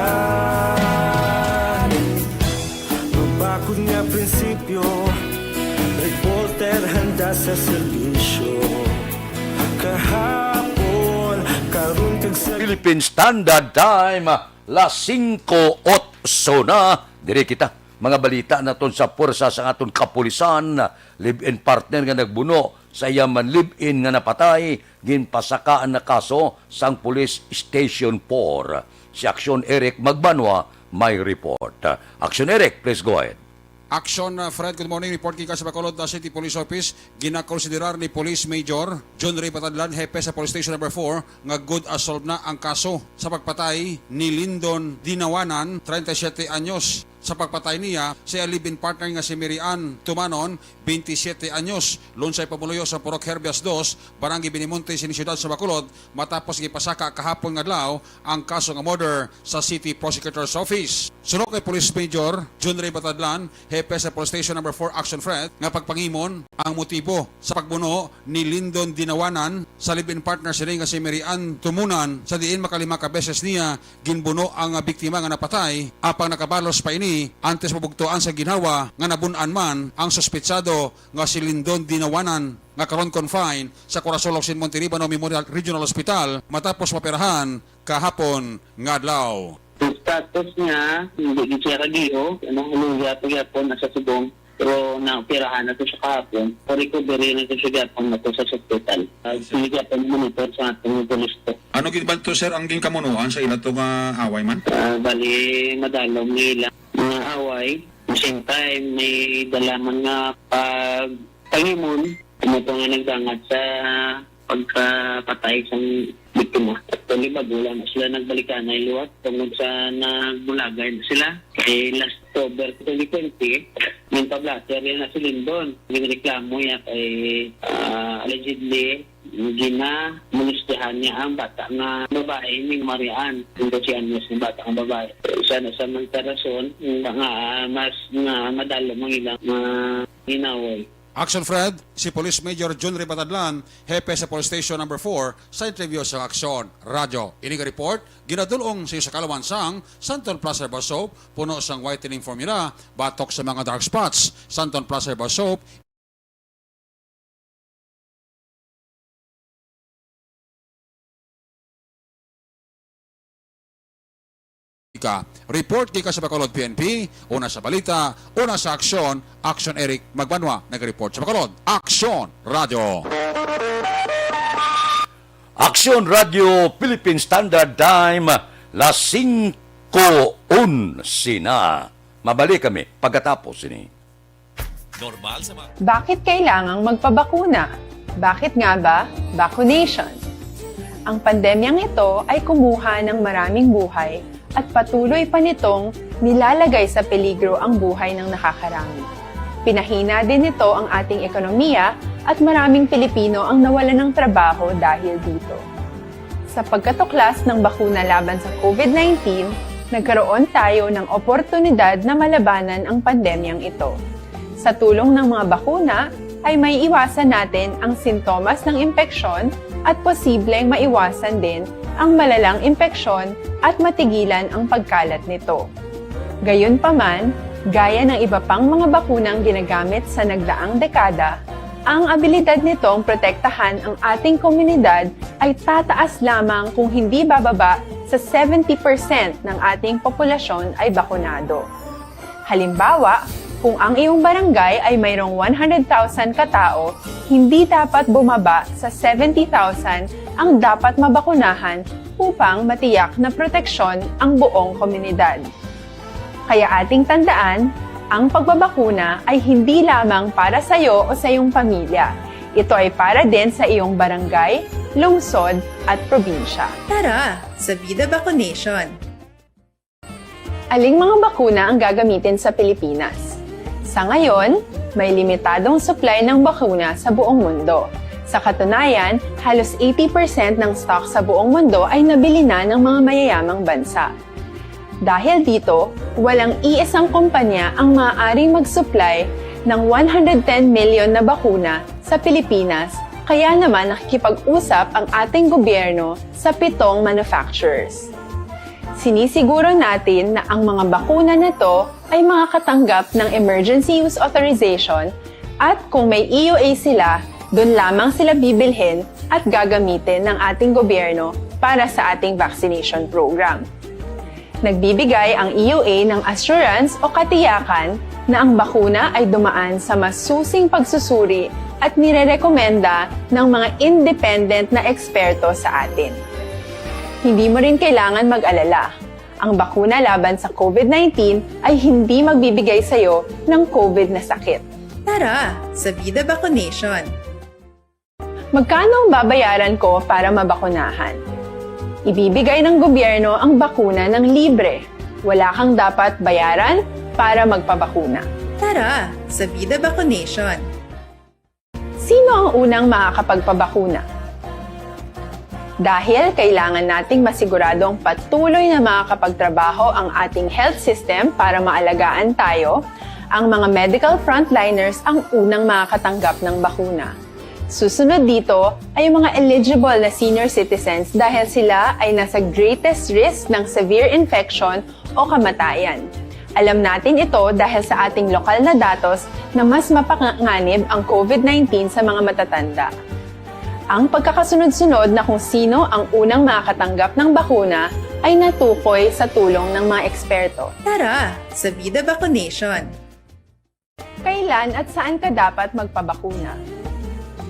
Mabakod nga prinsipyo, reporter handa sa serbisyo. Kahapon, karun kag sa Philippine Standard Time, las 5:08 na. Dire kita. Mga balita naton sa pwersa sa aton kapulisan, live-in partner nga nagbuno sa yaman live-in nga napatay, ginpasakaan na kaso sang Police Station 4. Si Aksyon Eric Magbanwa may report. Aksyon Eric, please go ahead. Aksyon, Fred, good morning. Report kika sa Bacolod City Police Office. Ginakonsiderar ni Police Major John Ray Patadlan, hepe sa Police Station number 4, nga good as solved na ang kaso sa pagpatay ni Lyndon Dinawanan, 37 anyos, sa pagpatay niya sa live-in partner nga si Mary Ann Tumanon, 27 anyos. Lunsay pamuluyo sa Purok Herbias 2, Barangay Binimonte, Siyudad sa Bacolod, matapos gipasaka kahapon nga adlaw ang kaso nga murder sa City Prosecutor's Office. Sunod kay Police Major John Ray Batadlan, hepe sa Police Station No. 4 Aksyon Fred, nga pagpangimon ang motibo sa pagbuno ni Lyndon Dinawanan sa live-in partner sila nga si Mary Ann Tumunan sa diin makalima ka beses niya ginbuno ang biktima nga napatay apang nakabalos pa ini antes mabugtuan sa ginawa nga nabunan man ang suspetsado nga si Lyndon Dinawanan nga karon confine sa Corazon Locsin Monterribano Memorial Regional Hospital matapos maperahan kahapon nga adlaw. Status niya, hindi siya kagiyo, huluya pagyapon nasa subong, pero naoperahan na ito siya kahapon. Pa-recovery na ito siya gapon na ito sa hospital. Sige gapon monitor sa ating police to. Ano gid to sir ang ginkamunuan sa ila to nga away man? Bali, madalong nila mga away. At the same time, may dalaman nga pagpangimon, ito nga nagdangat sa pagkapatay sa biktima. Actually, bagulan na sila nagbalikan na iluwat tungkol sa nagbulagay na sila. Kay last October 2020, yung tablater yan na si Lyndon. Yung reklamo niya kay allegedly gina-mulistahan niya ang bata na babae ng Marian. Yung 12 anyos ng bata ng babae. Isa na sa magtarason, mas madalo mga ilang ginaway. Action Fred, si Police Major John Ray Batadlan, hepe sa Police Station No. 4 sa interview sa Aksyon Radio. Ini nga report, ginadulong sa Kalawansang, Santon Plaza Bar Soap, puno sang whitening formula, batok sa mga dark spots. Santon Plaza Bar Soap, report kay sa Bacolod PNP, una sa balita, una sa aksyon, Aksyon Eric Magbanwa, nag-report sa Bacolod. Aksyon Radio. Aksyon Radio Philippine Standard Time, las 5:11 na. Mabalik kami pagkatapos ini. Normal sa Bakit kailangang magpabakuna? Bakit nga ba vaccination? Ang pandemyang ito ay kumuha ng maraming buhay at patuloy pa nitong nilalagay sa peligro ang buhay ng nakakarami. Pinahina din nito ang ating ekonomiya at maraming Pilipino ang nawalan ng trabaho dahil dito. Sa pagkatuklas ng bakuna laban sa COVID-19, nagkaroon tayo ng oportunidad na malabanan ang pandemyang ito. Sa tulong ng mga bakuna, ay may iwasan natin ang sintomas ng impeksyon at posibleng maiwasan din ang malalang impeksyon at matigilan ang pagkalat nito. Gayunpaman, gaya ng iba pang mga bakunang ginagamit sa nagdaang dekada, ang abilidad nitong protektahan ang ating komunidad ay tataas lamang kung hindi bababa sa 70% ng ating populasyon ay bakunado. Halimbawa, kung ang iyong barangay ay mayroong 100,000 katao, hindi dapat bumaba sa 70,000 ang dapat mabakunahan upang matiyak na proteksyon ang buong komunidad. Kaya ating tandaan, ang pagbabakuna ay hindi lamang para sa iyo o sa iyong pamilya. Ito ay para din sa iyong barangay, lungsod at probinsya. Tara, sa Vida Vaccination! Aling mga bakuna ang gagamitin sa Pilipinas? Sa ngayon, may limitadong supply ng bakuna sa buong mundo. Sa katunayan, halos 80% ng stock sa buong mundo ay nabili na ng mga mayayamang bansa. Dahil dito, walang iisang kumpanya ang maaaring mag-supply ng 110 million na bakuna sa Pilipinas, kaya naman nakikipag-usap ang ating gobyerno sa 7 manufacturers. Sinisiguro natin na ang mga bakuna na ito ay makakatanggap ng Emergency Use Authorization at kung may EUA sila, doon lamang sila bibilhin at gagamitin ng ating gobyerno para sa ating vaccination program. Nagbibigay ang EUA ng assurance o katiyakan na ang bakuna ay dumaan sa masusing pagsusuri at nirerekomenda ng mga independent na eksperto sa atin. Hindi mo rin kailangan mag-alala. Ang bakuna laban sa COVID-19 ay hindi magbibigay sa iyo ng COVID na sakit. Tara, sa Vida Vaccination! Magkano ang babayaran ko para mabakunahan? Ibibigay ng gobyerno ang bakuna ng libre. Wala kang dapat bayaran para magpabakuna. Tara, sa Vida Vaccination. Sino ang unang makakapagpabakuna? Dahil kailangan nating masiguradong patuloy na makakapagtrabaho ang ating health system para maalagaan tayo, ang mga medical frontliners ang unang makakatanggap ng bakuna. Susunod dito ay mga eligible na senior citizens dahil sila ay nasa greatest risk ng severe infection o kamatayan. Alam natin ito dahil sa ating lokal na datos na mas mapanganib ang COVID-19 sa mga matatanda. Ang pagkakasunod-sunod na kung sino ang unang makakatanggap ng bakuna ay natukoy sa tulong ng mga eksperto. Tara, sa Vida Vaccination. Kailan at saan ka dapat magpabakuna?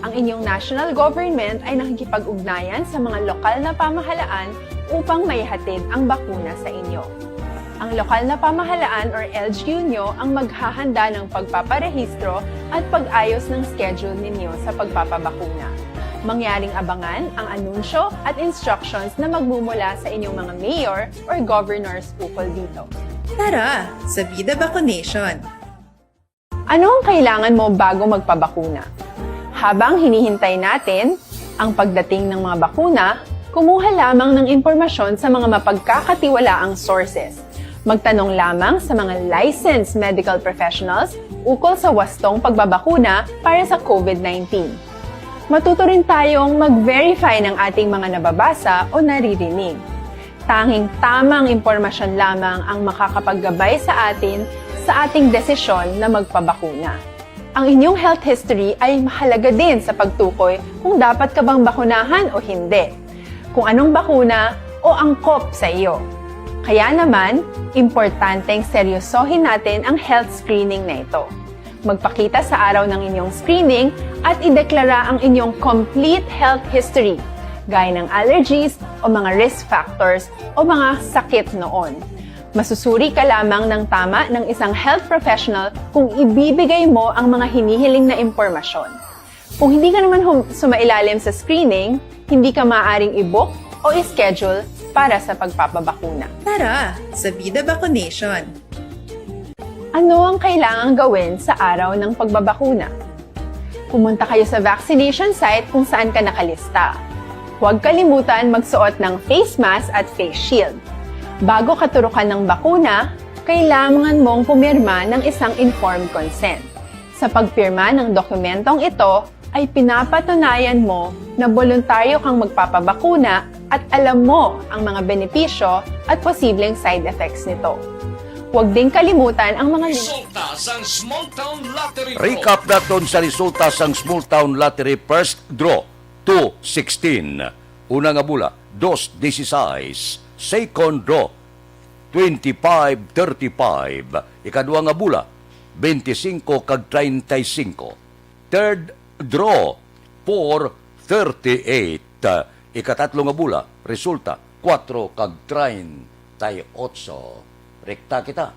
Ang inyong national government ay nakikipag-ugnayan sa mga lokal na pamahalaan upang maihatid ang bakuna sa inyo. Ang lokal na pamahalaan or LGU nyo ang maghahanda ng pagpaparehistro at pag-ayos ng schedule ninyo sa pagpapabakuna. Mangyaring abangan ang anunsyo at instructions na magmumula sa inyong mga mayor or governors ukol dito. Tara, sa Vida Vaccination. Ano ang kailangan mo bago magpabakuna? Habang hinihintay natin ang pagdating ng mga bakuna, kumuha lamang ng impormasyon sa mga mapagkakatiwalaang sources. Magtanong lamang sa mga licensed medical professionals ukol sa wastong pagbabakuna para sa COVID-19. Matuto rin tayong mag-verify ng ating mga nababasa o naririnig. Tanging tamang impormasyon lamang ang makakapaggabay sa ating desisyon na magpabakuna. Ang inyong health history ay mahalaga din sa pagtukoy kung dapat ka bang bakunahan o hindi, kung anong bakuna o angkop sa iyo. Kaya naman, importanteng seryosohin natin ang health screening na ito. Magpakita sa araw ng inyong screening at ideklara ang inyong complete health history, gaya ng allergies o mga risk factors o mga sakit noon. Masusuri ka lamang ng tama ng isang health professional kung ibibigay mo ang mga hinihiling na impormasyon. Kung hindi ka naman sumailalim sa screening, hindi ka maaaring i-book o i-schedule para sa pagpapabakuna. Tara, sa Vida Vaccination. Ano ang kailangang gawin sa araw ng pagbabakuna? Pumunta kayo sa vaccination site kung saan ka nakalista. Huwag kalimutan magsuot ng face mask at face shield. Bago ka turukan ng bakuna, kailangan mong pumirma ng isang informed consent. Sa pagpirma ng dokumentong ito, ay pinapatunayan mo na voluntaryo kang magpapabakuna at alam mo ang mga benepisyo at posibleng side effects nito. Huwag din kalimutan ang mga resulta sa Small Town Lottery Draw. Recap naton sa resulta sang Small Town Lottery First Draw 2-16. Una nga bula 2-16. Second draw 25-35. Ikadua nga bula 25 kag 35. Third draw 4-38. Ikatatlo nga bula resulta 4 kag 38. Rekta kita.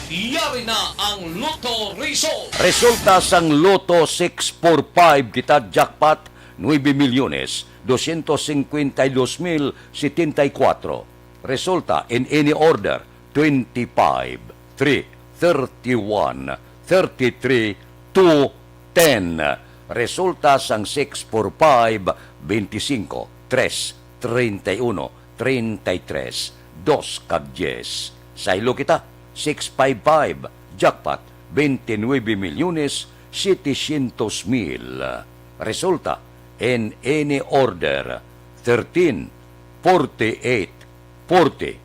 Yari na ang Lotto Result. Resulta sang Lotto 645 kita jackpot 9,252,074. Resulta in any order 25, 3, 31, 33, 2, 10. Resulta sang 645 25, 3, 31, 33. 2 kag 10. Sa ilo kita, 655, jackpot, 29,700,000. Resulta, in any order, 13, 48, 40,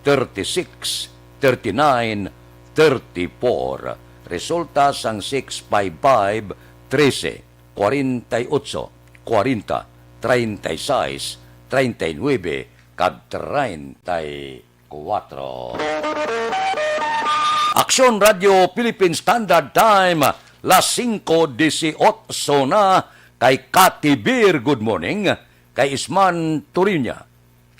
36, 39, 34. Resulta sang 655, 13, 48, 40, 36, 39, kag 34. Aksyon Radio Philippine Standard Time, las 5:18 na. Kay Kati Bir, good morning. Kay Isman Turinya.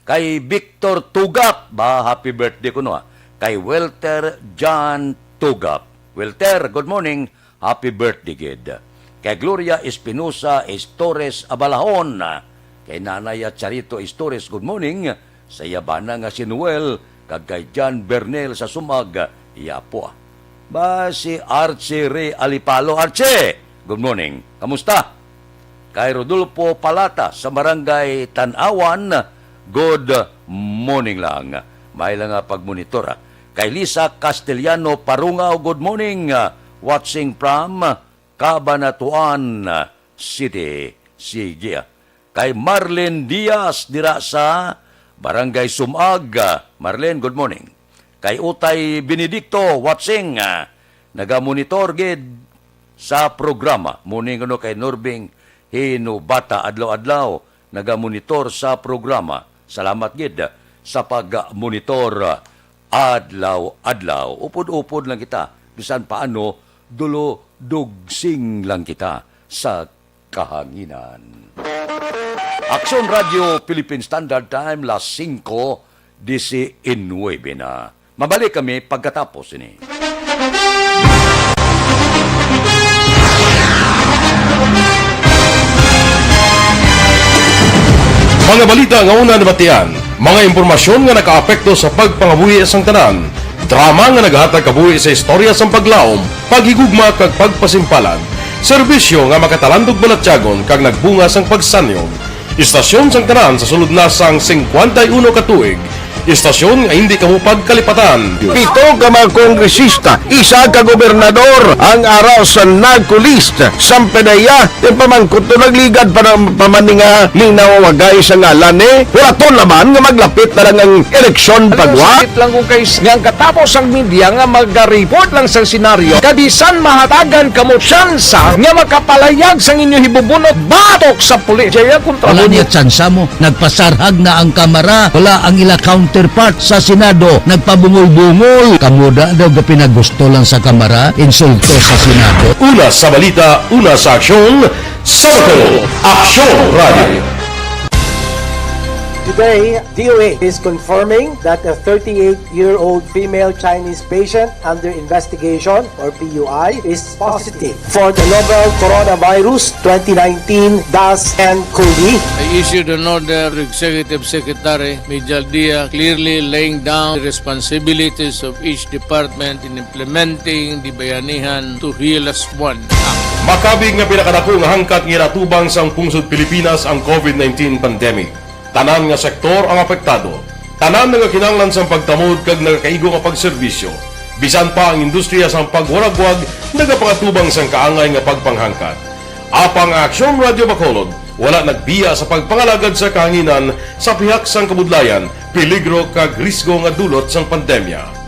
Kay Victor Tugap, happy birthday ko no. Kay Welter John Tugap. Welter, good morning. Happy birthday, kid. Kay Gloria Espinosa Estores Abalahon. Kay Nanay at Charito Estores, good morning. Sa yabana nga si Noel, kag kay John Bernel sa Sumag, Iapua. Ba si Archie Ray Alipalo. Archie, good morning. Kamusta? Kay Rodolfo Palata sa Barangay Tanawan, good morning lang. May lang nga pagmonitor. Kay Lisa Castellano Parungaw, good morning. Watching from Cabanatuan City. Sige. Kay Marlene Diaz dira sa Barangay Sumag. Marlene, good morning. Kay Utay Benedicto watching. Nagamonitor gid sa programa. Morning ano kay Norbing Hinubata adlaw-adlaw. Nagamonitor sa programa. Salamat gid sa pag-monitor adlaw-adlaw. Upod-upod lang kita. Bisan paano dulo-dugsing lang kita sa kahanginan. Aksyon Radio Philippine Standard Time, las 5:19 na. Mabalik kami pagkatapos ini. Mga balita nga una nabatian, mga impormasyon nga nakaapekto sa pagpangabuhi sang tanan, drama nga naghatag kabuhi sa istorya sang paglaom, paghigugma kag pagpasimpalan, serbisyo nga makatalandog balatyagon kag nagbunga sang pagsanyog, istasyon sang tanan sa sulod na sang 51 ka tuig, istasyon nga hindi kamupag kalipatan. 7 ka mga kongresista, 1 ka gobernador ang araw sa nagkulist sa pedaya yung pamangkot to nagligad para pamaninga linaw wagay sa ngalan wala to naman nga maglapit na lang ang eleksyon pagwa. Sakit lang kung kayo nga katapos ang media nga mag-report lang sa senaryo kabisan mahatagan kamo tsansa nga makapalayag sa inyo hibubunot batok sa pulis. Jaya kontra Wala niya tsansa mo. Nagpasarhag na ang kamara. Wala ang ila counterpart sa Senado. Nagpabungol-bungol. Kamuda daw ga pinagusto lang sa kamara. Insulto sa Senado. Una sa balita, una sa aksyon, SalangaNo, Aksyon Radio. Today, DOA is confirming that a 38-year-old female Chinese patient under investigation, or PUI, is positive for the novel coronavirus 2019-10-CoV. I issued an order to Executive Secretary Major Dia clearly laying down the responsibilities of each department in implementing the Bayanihan to Heal as One Act. Makabig nga pinakadako nga hangkat nga iratubang sang pungsod Pilipinas ang COVID-19 pandemic. Tanan nga sektor ang apektado. Tanan nga kinahanglan sang pagtamod kag nagakaigo nga pagserbisyo. Bisan pa ang industriya sang pagwaragwag nagapangatubang sang kaangay nga pagpanghangkat. Apang Aksyon Radio Bacolod wala nagbiya sa pagpangalagad sa kahanginan sa pihak sang kabudlayan, peligro kag risgo nga dulot sang pandemya.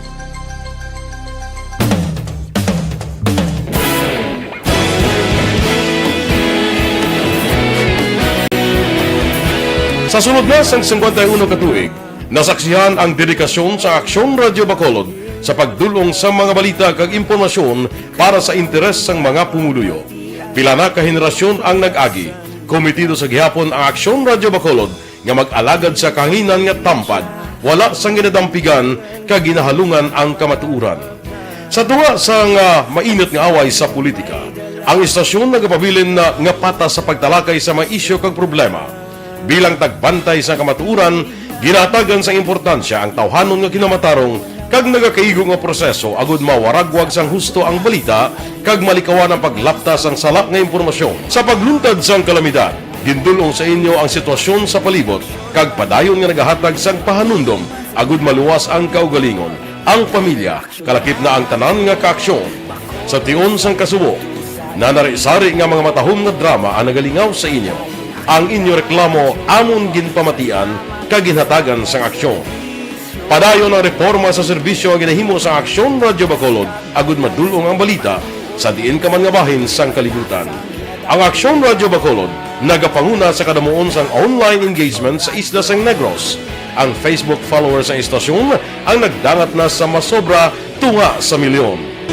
Sa sunod na sang 51 ka tuig, nasaksihan ang dedikasyon sa Aksyon Radio Bacolod sa pagdulong sa mga balita kag impormasyon para sa interes sang mga pumuluyo. Pila na ka henerasyon ang nag-agi, komitido sa gihapon ang Aksyon Radio Bacolod nga mag-alagad sa kahanginan nga tampad, wala sang ginadampigan kag ginahalungan ang kamatuuran. Sa tunga sang mainit nga away sa politika, ang istasyon nagapabilin na nga patas sa pagtalakay sa mga isyu kag problema. Bilang tagbantay sa kamatuuran, ginatagan sa importansya ang tawhanon nga kinamatarong kag nagakaigo nga proseso agud mawaragwag sang husto ang balita kag malikawan ang paglapta sang salak nga impormasyon. Sa pagluntad sang kalamidad, gindulong sa inyo ang sitwasyon sa palibot kag padayon nga nagahatag sang pahanundom agud maluwas ang kaugalingon, ang pamilya, kalakip na ang tanan nga kaaksyon. Sa tion sang kasubo, nanari-sari nga mga matahom nga drama ang nagalingaw sa inyo. Ang inyo reklamo amon ginpamatian kag ginhatagan sang aksyon. Padayon ang reforma sa serbisyo ang ginahimo sa Aksyon Radio Bacolod agud madulong ang balita sa diin ka man nga bahin sang kalibutan. Ang Aksyon Radio Bacolod nagapanguna sa kadamuon sang online engagement sa isla sang Negros. Ang Facebook followers sa istasyon ang nagdangat na sa masobra tunga sa milyon.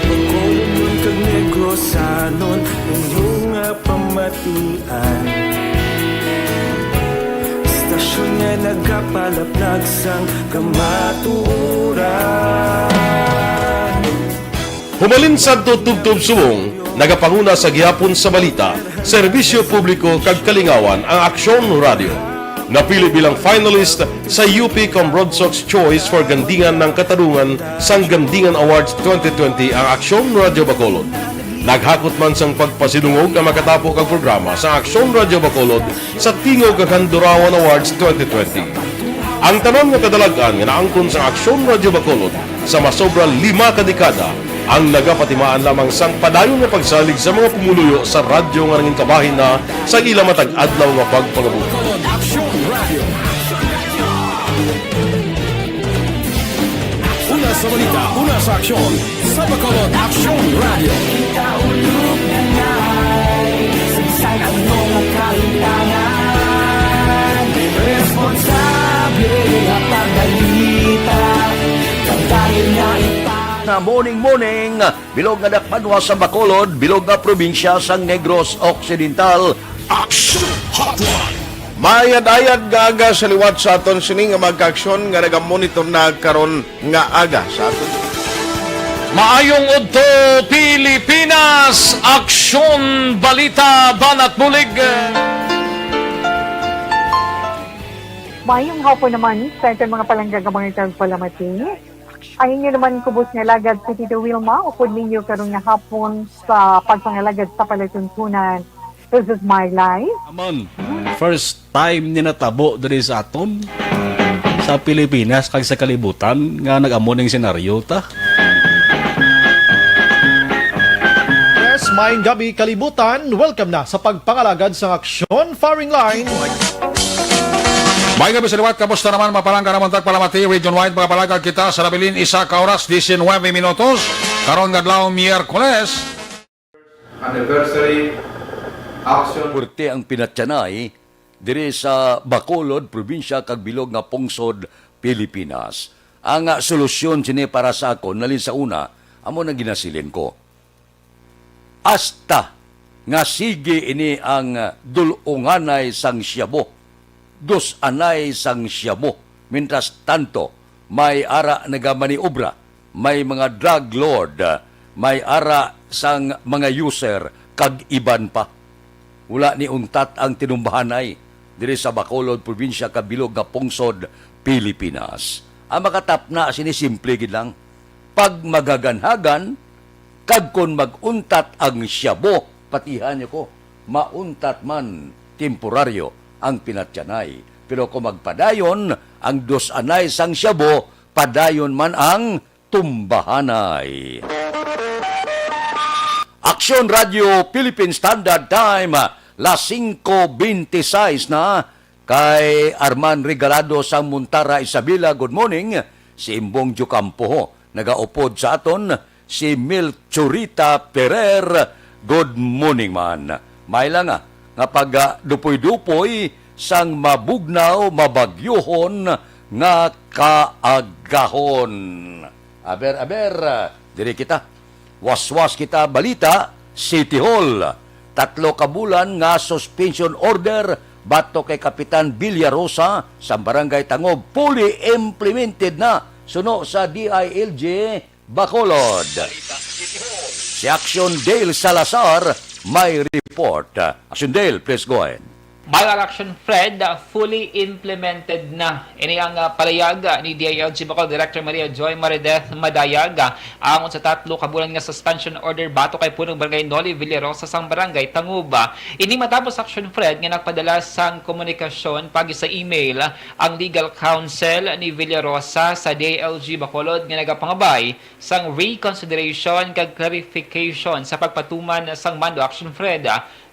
Bacolod kag Negros anon inyong pamatian. Istasyon nga nagapalaplag sang kamatuuran. Humalin sa tutubtub subong, nagapanguna sa gihapon sa balita, serbisyo publiko kag kalingawan ang Aksyon Radio. napili bilang finalist sa UP Broadsox Choice for Gandingan ng Katarungan sang Gandingan Awards 2020 ang Aksyon Radio Bacolod. Naghakot man sang pagpasinungog ang makatapo kang programa sa Aksyon Radio Bacolod sa Tingog kag Handurawan Awards 2020. Ang tanon nga kadalagan nga naangkon sa Aksyon Radio Bacolod sa masobra 5 kadekada ang nagapatimaan lamang sang padayon nga pagsalig sa mga pumuluyo sa radyo nga nanging kabahin na sa ilang matag-adlaw nga pagpangabuhi. Una sa balita, una sa aksyon, sa Bacolod Aksyon Radio. Kaulog na ngay, sagsay ang mga kahintangan. Responsable at pagbalita, kagayin na na morning, bilog nga dakpanwa sa Bacolod, bilog nga probinsya sang Negros Occidental. Action Hotline! Mayad-ayad nga aga sa liwat sa aton sining nga magka-aksyon nga nagamonitor na karon nga aga sa aton. Maayong udto Pilipinas, Aksyon Balita Banat Bulig. Mayong hapon naman sa ating mga palanggagamang itang palamati. Ayun nyo naman kubos nga lagad si Tito Wilma, upod ninyo karong nga hapon sa pagpangalagad sa palatuntunan. This is my life. Aman, first time ni natabo diri sa aton sa Pilipinas kag sa kalibutan nga nag-amo ning senaryo ta. Yes, maayong gabi kalibutan. Welcome na sa pagpangalagad sa Aksyon Firing Line. May gabi sa liwat, kamusta naman mapalangga naman tagpalamati, region-wide mga palagag kita sa labilin isa ka oras, 19 minutos, karon gadlaw Miyerkules. Anniversary Aksyon. Purti ang pinatyanay diri sa Bacolod, probinsya kag bilog nga pungsod, Pilipinas. Ang solusyon sini para sa akon nalin sa una, amo na ginasilin ko. Hasta nga sige ini ang dulunganay sang Siabo. Dos anay sang Siabo. Mientras tanto, may ara nagamaniobra, may mga drug lord, may ara sang mga user, kag iban pa. Wala ni untat ang tinumbahanay diri sa Bacolod, probinsya kabilog nga pungsod, Pilipinas. Ang makatap na sinisimple gid lang, pag magaganhagan, kag kon maguntat ang Siabo, patihan niyo ko, mauntat man temporaryo ang pinatyanay. Pero kung magpadayon, ang dos anay sang Siabo, padayon man ang tumbahanay. Aksyon Radio Philippine Standard Time, las 5:26 na, kay Arman Regalado sa Muntara, Isabela, good morning. Si Imbong Jucampo, nagaupod sa aton. Si Mil Churita Perer, good morning man. May lang nga pag dupoy-dupoy sang mabugnaw, mabagyohon nga kaagahon. Aber, diri kita. Waswas kita balita, City Hall. 3 kabulan nga suspension order bato kay Kapitan Villarosa sa Barangay Tangob. Fully implemented na suno sa DILG Bacolod. Si Aksyon Dale Salazar may report. Aksyon Dale, please go ahead. Viral Action Fred, fully implemented na. Ini ang palayaga ni DILG Bacolod Director Maria Joy Marideth Madayaga angon sa 3 kabulan nga suspension order bato kay punong Barangay Noli Villarosa sang Barangay Tanguba. Ini matapos Action Fred nga nagpadala sang komunikasyon pagi sa email ang legal counsel ni Villarosa sa DILG Bacolod nga nagapangabay sang reconsideration kag clarification sa pagpatuman sang mando Action Fred.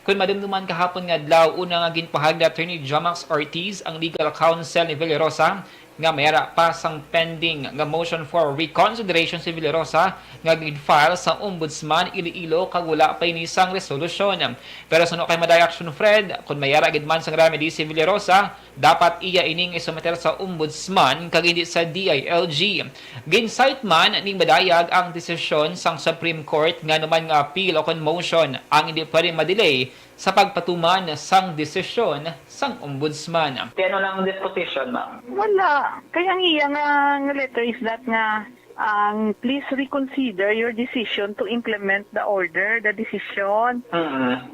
Kung madumduman kahapon nga adlaw, una nga ginpahag ni Attorney Jomax Ortiz ang legal counsel ni Villarosa nga mayara pa sang pending nga motion for reconsideration si Villarosa nga gid-file sa Ombudsman Iloilo kag wala pa ini sang resolusyon. Pero suno kay Maday Action Fred, kung mayara gid man sang remedy si Villarosa, dapat iya ining isumeter sa Ombudsman kag hindi sa DILG. Ginsight man ning Madayag ang desisyon sang Supreme Court nga naman nga appeal o motion ang hindi pwede madelay sa pagpatuman sang desisyon sang Ombudsman. Ano lang ang disposition, ma'am? Wala. Kaya ang iya nga letter is that nga please reconsider your decision to implement the order, the decision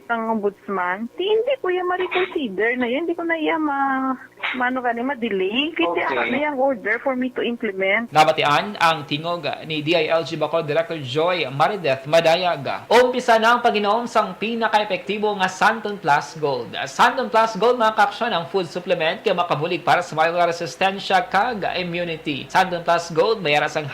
ng ombudsman. Hindi ko yan ma-reconsider na yan. Hindi ko na yan ma-delay. Kasi na yung order for me to implement. Nabatian ang tingog ni DILG Bacolod Director Joy Marideth Madayag. Umpisa na ang pag-inom sang pinaka-epektibo nga Santon Plus Gold. Santon Plus Gold mga kaaksyon ang food supplement kaya makabulig para sa viral resistensya kag immunity. Santon Plus Gold mayara sang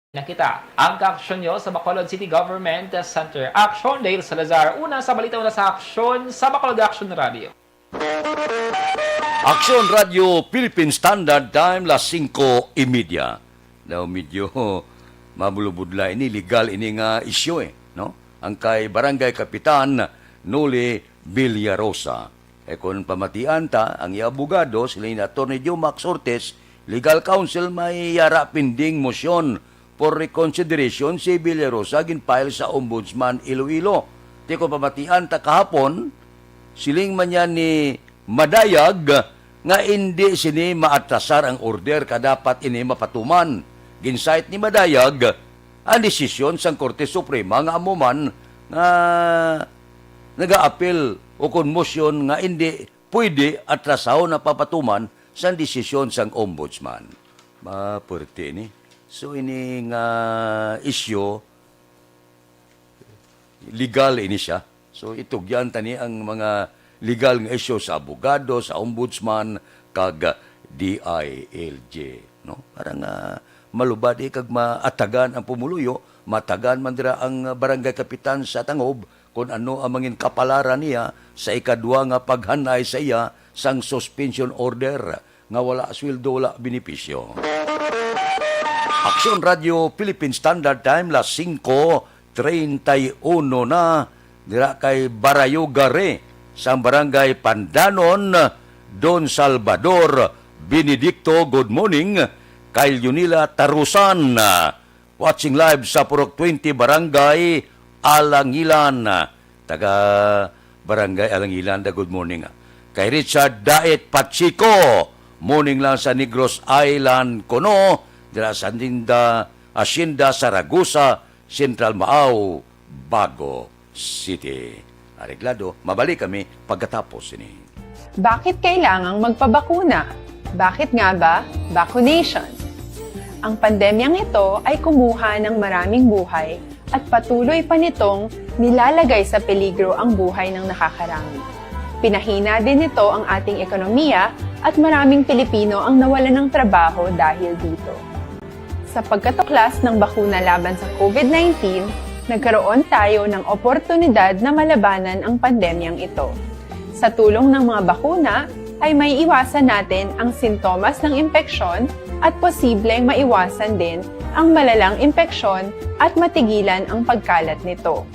Nakita ang kaaksyon nyo sa Bacolod City Government Center. Aksyon, Dale Salazar. Una sa balita, una sa aksyon sa Bacolod Aksyon Radio. Aksyon Radio Philippine Standard Time, las 5:30. Now, medyo mabulubudla ini, legal ini nga isyo no? Ang kay Barangay Kapitan Noli Villarosa. Kung pamatian ta, ang iabogado, sila yung Atty. Joe Max Ortiz, Legal Counsel, may yara pending motion for reconsideration si Villarosa ginfile sa Ombudsman Iloilo. Di ko pamatian ta kahapon, siling man yan ni Madayag nga hindi sini maatrasar ang order kadapat ini mapatuman. Ginsight ni Madayag ang desisyon sang Korte Suprema nga amuman nga nag-aapil o konmosyon nga hindi pwede atrasaw na papatuman sa desisyon sang Ombudsman. Mapurti ni. So, ini nga isyo, legal ini siya. So, itugyan tani ang mga legal nga isyo sa abogado, sa ombudsman, kag DILG. No? Parang malubad kag maatagan ang pumuluyo, matagan man dira ang barangay kapitan sa Tangob kung ano ang mangin kapalaran niya sa ikadwa nga paghanay sa iya sang suspension order nga wala sweldo, wala benepisyo. Aksyon Radio Philippine Standard Time, las 5:31 na, dira kay Barayo Gare, sa barangay Pandanon, Don Salvador, Benedicto, good morning, kay Yunila Tarusan, watching live sa Purok 20, Barangay Alangilan, taga Barangay Alangilan, good morning. Kay Richard Daet Pachico, morning lang sa Negros Island, Kono, dira sa Hacienda, Saragosa, Central Maao, Bago City. Areglado, mabalik kami pagkatapos ini. Bakit kailangang magpabakuna? Bakit nga ba vaccination? Ang pandemyang ito ay kumuha ng maraming buhay at patuloy pa nitong nilalagay sa peligro ang buhay ng nakakarami. Pinahina din nito ang ating ekonomiya at maraming Pilipino ang nawalan ng trabaho dahil dito. Sa pagkatuklas ng bakuna laban sa COVID-19, nagkaroon tayo ng oportunidad na malabanan ang pandemyang ito. Sa tulong ng mga bakuna, ay may iwasan natin ang sintomas ng impeksyon at posibleng maiwasan din ang malalang impeksyon at matigilan ang pagkalat nito.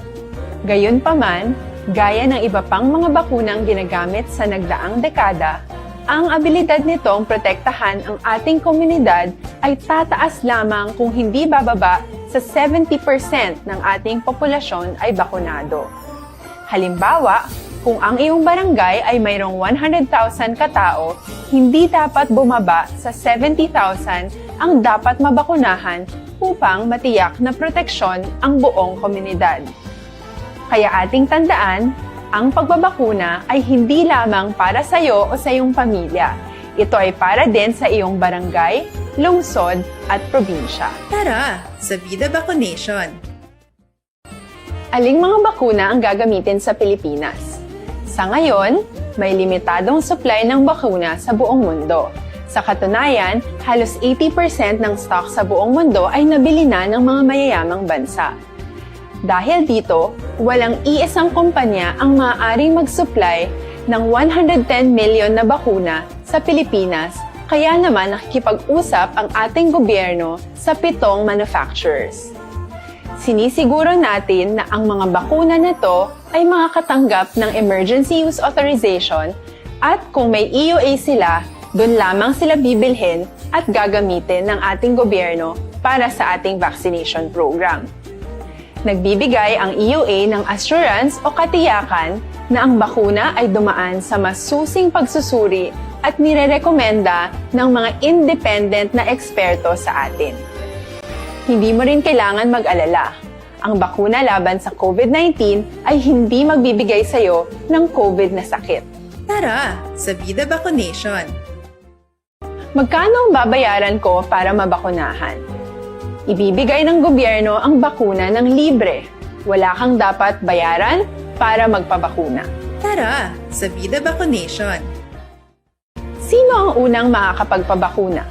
Gayunpaman, gaya ng iba pang mga bakunang ginagamit sa nagdaang dekada, ang abilidad nitong protektahan ang ating komunidad ay tataas lamang kung hindi bababa sa 70% ng ating populasyon ay bakunado. Halimbawa, kung ang iyong barangay ay mayroong 100,000 katao, hindi dapat bumaba sa 70,000 ang dapat mabakunahan upang matiyak na proteksyon ang buong komunidad. Kaya ating tandaan, ang pagbabakuna ay hindi lamang para sa iyo o sa iyong pamilya. Ito ay para din sa iyong barangay, lungsod at probinsya. Tara, sa Vida Vaccination! Aling mga bakuna ang gagamitin sa Pilipinas? Sa ngayon, may limitadong supply ng bakuna sa buong mundo. Sa katunayan, halos 80% ng stock sa buong mundo ay nabili na ng mga mayayamang bansa. Dahil dito, walang iisang kumpanya ang maaaring mag-supply ng 110 million na bakuna sa Pilipinas, kaya naman nakikipag-usap ang ating gobyerno sa 7 manufacturers. Sinisiguro natin na ang mga bakuna na to ay makakatanggap ng Emergency Use Authorization at kung may EUA sila, doon lamang sila bibilhin at gagamitin ng ating gobyerno para sa ating vaccination program. Nagbibigay ang EUA ng assurance o katiyakan na ang bakuna ay dumaan sa masusing pagsusuri at nirerekomenda ng mga independent na eksperto sa atin. Hindi mo rin kailangan mag-alala. Ang bakuna laban sa COVID-19 ay hindi magbibigay sa'yo ng COVID na sakit. Tara, sa Vida Vaccination! Magkano ang babayaran ko para mabakunahan? Ibibigay ng gobyerno ang bakuna ng libre. Wala kang dapat bayaran para magpabakuna. Tara, sa Vida Vaccination! Sino ang unang makakapagpabakuna?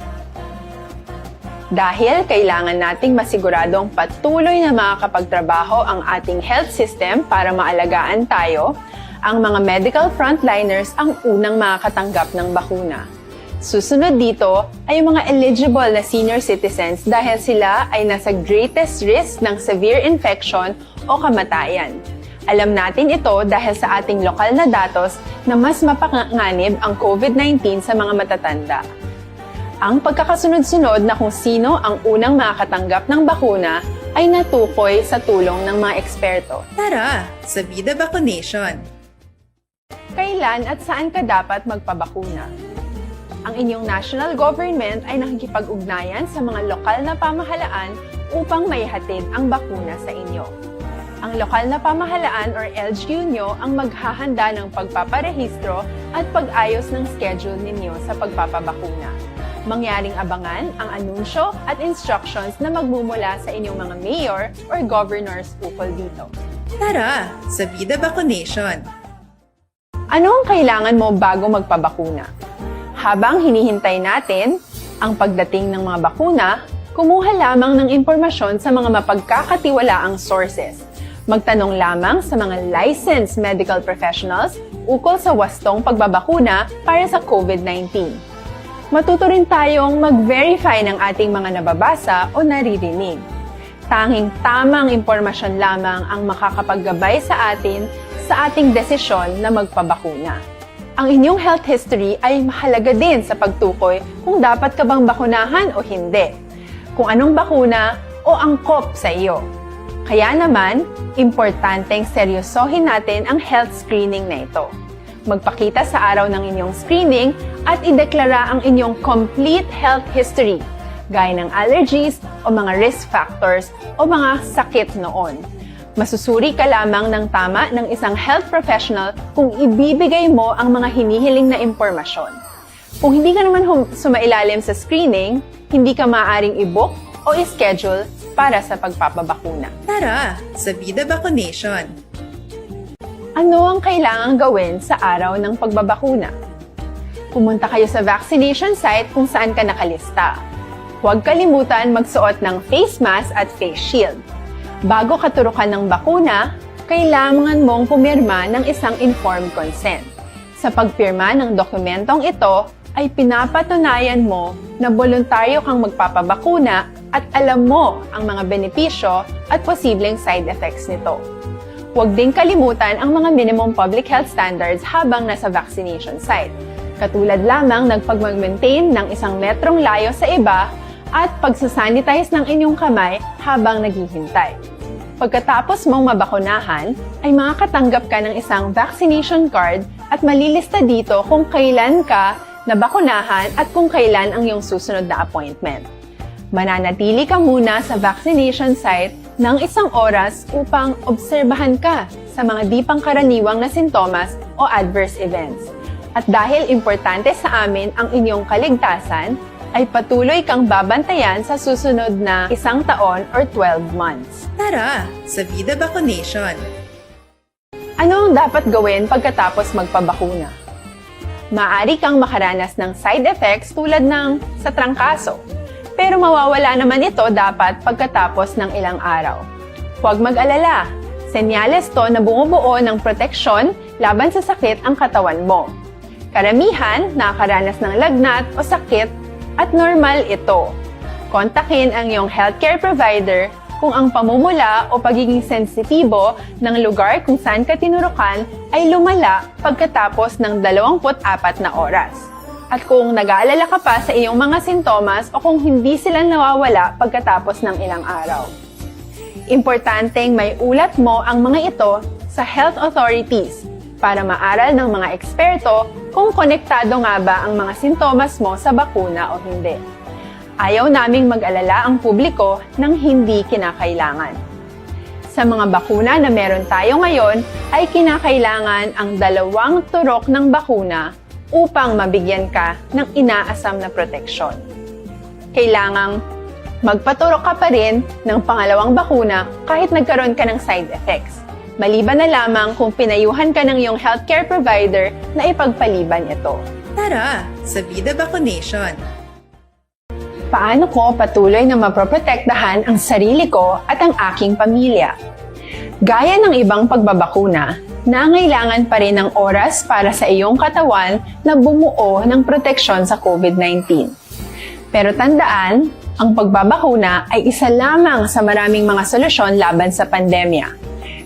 Dahil kailangan nating masiguradong patuloy na makakapagtrabaho ang ating health system para maalagaan tayo, ang mga medical frontliners ang unang makakatanggap ng bakuna. Susunod dito ay yung mga eligible na senior citizens dahil sila ay nasa greatest risk ng severe infection o kamatayan. Alam natin ito dahil sa ating lokal na datos na mas mapanganib ang COVID-19 sa mga matatanda. Ang pagkakasunod-sunod na kung sino ang unang makakatanggap ng bakuna ay natukoy sa tulong ng mga eksperto. Tara, sa Vida Vaccination! Kailan at saan ka dapat magpabakuna? Ang inyong national government ay nakikipag-ugnayan sa mga lokal na pamahalaan upang maihatid ang bakuna sa inyo. Ang lokal na pamahalaan or LGU nyo ang maghahanda ng pagpaparehistro at pag-ayos ng schedule ninyo sa pagpapabakuna. Mangyaring abangan ang anunsyo at instructions na magmumula sa inyong mga mayor or governors ukol dito. Tara, sa Vida Vaccination! Ano ang kailangan mo bago magpabakuna? Habang hinihintay natin ang pagdating ng mga bakuna, kumuha lamang ng impormasyon sa mga mapagkakatiwalaang sources. Magtanong lamang sa mga licensed medical professionals ukol sa wastong pagbabakuna para sa COVID-19. Matuto rin tayong mag-verify ng ating mga nababasa o naririnig. Tanging tamang impormasyon lamang ang makakapaggabay sa atin sa ating desisyon na magpabakuna. Ang inyong health history ay mahalaga din sa pagtukoy kung dapat ka bang bakunahan o hindi, kung anong bakuna o angkop sa iyo. Kaya naman, importanteng seryosohin natin ang health screening na ito. Magpakita sa araw ng inyong screening at ideklara ang inyong complete health history, gaya ng allergies o mga risk factors o mga sakit noon. Masusuri ka lamang ng tama ng isang health professional kung ibibigay mo ang mga hinihiling na impormasyon. Kung hindi ka naman sumailalim sa screening, hindi ka maaaring i-book o i-schedule para sa pagpapabakuna. Tara, sa Vida Vaccination! Ano ang kailangang gawin sa araw ng pagbabakuna? Pumunta kayo sa vaccination site kung saan ka nakalista. Huwag kalimutan magsuot ng face mask at face shield. Bago katurukan ng bakuna, kailangan mong pumirma ng isang informed consent. Sa pagpirma ng dokumentong ito, ay pinapatunayan mo na voluntaryo kang magpapabakuna at alam mo ang mga benepisyo at posibleng side effects nito. Huwag din kalimutan ang mga minimum public health standards habang nasa vaccination site. Katulad lamang ng pag-maintain ng 1 metrong layo sa iba at pagsasanitize ng inyong kamay habang naghihintay. Pagkatapos mong mabakunahan, ay makakatanggap ka ng isang vaccination card at malilista dito kung kailan ka nabakunahan at kung kailan ang iyong susunod na appointment. Mananatili ka muna sa vaccination site ng 1 oras upang obserbahan ka sa mga di pangkaraniwang na sintomas o adverse events. At dahil importante sa amin ang inyong kaligtasan, ay patuloy kang babantayan sa susunod na 1 taon or 12 months. Tara, sa Vida Vaccination! Ano ang dapat gawin pagkatapos magpabakuna? Maaari kang makaranas ng side effects tulad ng sa trangkaso. Pero mawawala naman ito dapat pagkatapos ng ilang araw. Huwag mag-alala. Senyales to na bumubuo ng proteksyon laban sa sakit ang katawan mo. Karamihan nakakaranas ng lagnat o sakit at normal ito. Kontakin ang iyong healthcare provider kung ang pamumula o pagiging sensitibo ng lugar kung saan ka tinurukan ay lumala pagkatapos ng 24 na oras. At kung nag-aalala ka pa sa iyong mga sintomas o kung hindi sila nawawala pagkatapos ng ilang araw. Importanteng may ulat mo ang mga ito sa health authorities para maaral ng mga eksperto kung konektado nga ba ang mga sintomas mo sa bakuna o hindi. Ayaw naming mag-alala ang publiko ng hindi kinakailangan. Sa mga bakuna na meron tayo ngayon ay kinakailangan ang 2 turok ng bakuna upang mabigyan ka ng inaasam na proteksyon. Kailangang magpaturok ka pa rin ng pangalawang bakuna kahit nagkaroon ka ng side effects. Maliban na lamang kung pinayuhan ka ng iyong healthcare provider na ipagpaliban ito. Tara sa Vida Vaccination. Paano ko patuloy na maproprotektahan ang sarili ko at ang aking pamilya? Gaya ng ibang pagbabakuna, nangailangan pa rin ng oras para sa iyong katawan na bumuo ng proteksyon sa COVID-19. Pero tandaan, ang pagbabakuna ay isa lamang sa maraming mga solusyon laban sa pandemya.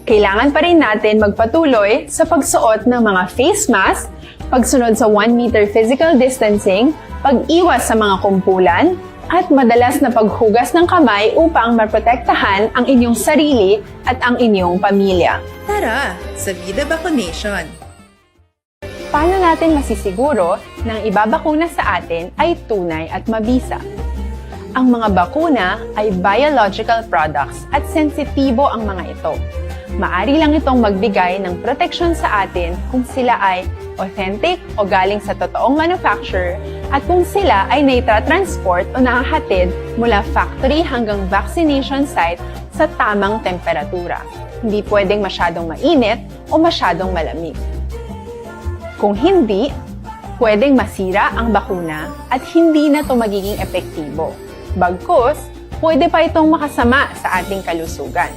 Kailangan pa rin natin magpatuloy sa pagsuot ng mga face mask, pagsunod sa 1 meter physical distancing, pag-iwas sa mga kumpulan, at madalas na paghugas ng kamay upang maprotektahan ang inyong sarili at ang inyong pamilya. Tara sa Vida Vaccination. Paano natin masisiguro na ang ibabakuna sa atin ay tunay at mabisa? Ang mga bakuna ay biological products at sensitibo ang mga ito. Maari lang itong magbigay ng proteksyon sa atin kung sila ay authentic o galing sa totoong manufacturer at kung sila ay naitra-transport o nahahatid mula factory hanggang vaccination site sa tamang temperatura. Hindi pwedeng masyadong mainit o masyadong malamig. Kung hindi, pwedeng masira ang bakuna at hindi na ito magiging epektibo. Bagkus, pwede pa itong makasama sa ating kalusugan.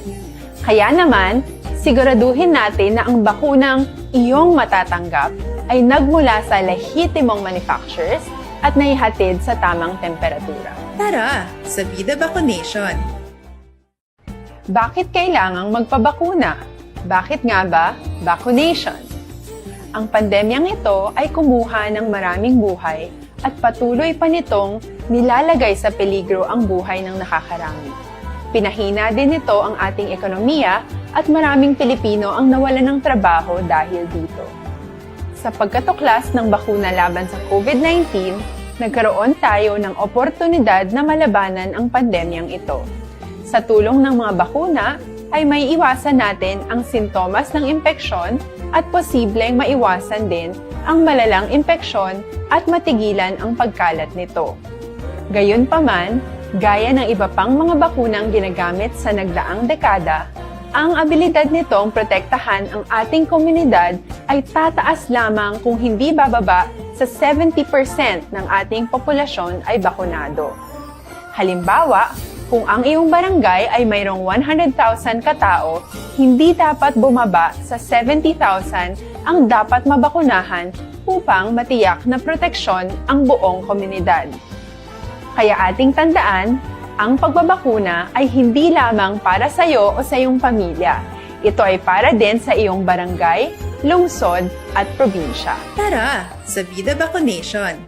Kaya naman, siguraduhin natin na ang bakunang iyong matatanggap ay nagmula sa lehitimong manufacturers at naihatid sa tamang temperatura. Tara sa Vida Vaccination. Bakit kailangang magpabakuna? Bakit nga ba vaccination? Ang pandemyang ito ay kumuha ng maraming buhay at patuloy pa nitong nilalagay sa peligro ang buhay ng nakakarami. Pinahina din nito ang ating ekonomiya at maraming Pilipino ang nawalan ng trabaho dahil dito. Sa pagkatuklas ng bakuna laban sa COVID-19, nagkaroon tayo ng oportunidad na malabanan ang pandemyang ito. Sa tulong ng mga bakuna, ay may iwasan natin ang sintomas ng impeksyon at posibleng maiwasan din ang malalang impeksyon at matigilan ang pagkalat nito. Gayunpaman, gaya ng iba pang mga bakunang ginagamit sa nagdaang dekada, ang abilidad nitong protektahan ang ating komunidad ay tataas lamang kung hindi bababa sa 70% ng ating populasyon ay bakunado. Halimbawa, kung ang iyong barangay ay mayroong 100,000 katao, hindi dapat bumaba sa 70,000 ang dapat mabakunahan upang matiyak na proteksyon ang buong komunidad. Kaya ating tandaan, ang pagbabakuna ay hindi lamang para sa iyo o sa iyong pamilya. Ito ay para din sa iyong barangay, lungsod at probinsya. Tara sa Vida Vaccination.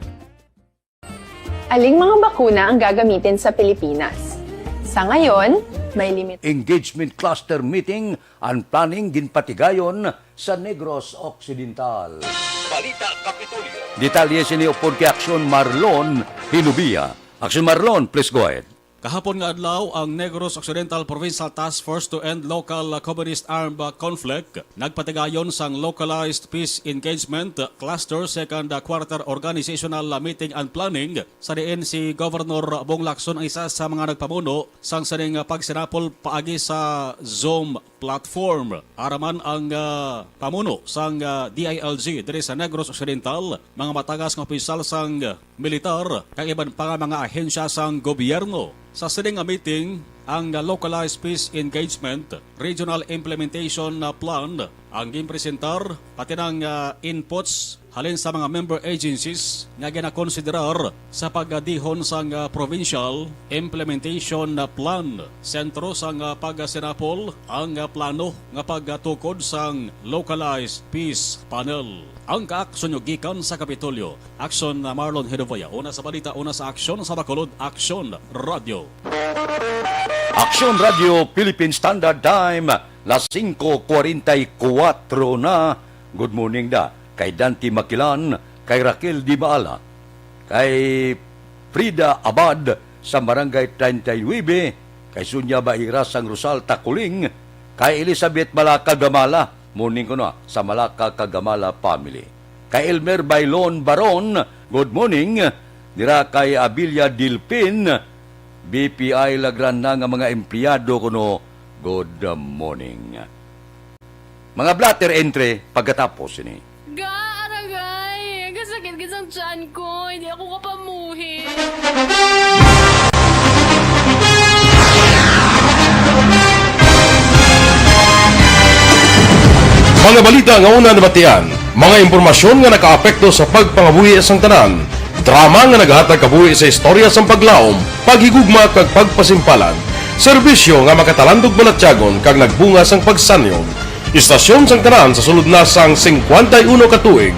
Aling mga bakuna ang gagamitin sa Pilipinas? Sa ngayon, may limit. Engagement Cluster Meeting and Planning ginpatigayon sa Negros Occidental. Balita Kapitolyo. Detalye sini upod kay Aksyon Marlon Hinubia. Aksyon Marlon, please go ahead. Kahapon nga adlaw ang Negros Occidental Provincial Task Force to End Local Communist Armed Conflict nagpatigayon sang Localized Peace Engagement Cluster Second Quarter Organizational Meeting and Planning. Sa diin si Governor Bong Lacson ang isa sa mga nagpamuno sang saning pagsinapol paagi sa Zoom platform. Araman ang pamuno sang DILG diri sa Negros Occidental, mga matagas nga opisyal sang militar kag iban pa nga mga ahensya sang gobyerno. Sa sining meeting, ang Localized Peace Engagement Regional Implementation Plan ang gipresentar pati ng inputs halin sa mga member agencies nga ginakonsiderar sa pagdihon sang Provincial Implementation Plan. Sentro sang pagsinapol ang plano nga pagtukod sang Localized Peace Panel. Ang kaaksyon gikan sa Kapitolyo. Aksyon na Marlon Hedovaya. Una sa balita, una sa aksyon sa Bacolod, Aksyon Radio. Aksyon Radio Philippine Standard Time, las 5:44 na. Good morning da. Kay Dante Makilan, kay Raquel Di Baala, kay Frida Abad sa Barangay 39, kay Sunya Baira sang Rosal Takuling, kay Elizabeth Malaka Gamala, morning ko na, sa Malaka Kagamala family. Kay Elmer Bailon Baron, good morning. Dira kay Abilia Dilpin, BPI Lagran na nga mga empleyado ko no, good morning. Mga blatter entry pagkatapos ini. Aragay! Kasakit ang tiyan ko. Hindi ako kapamuhi. Mga balita nga una nabatian, mga impormasyon nga nakaapekto sa pagpangabuhi sang tanan, drama nga naghatag kabuhi sa istorya sang paglaom, paghigugma kag pagpasimpalan, serbisyo nga makatalandog balatyagon kag nagbunga sang pagsanyon, istasyon sang tanan sa sulod na sang 51 katuig,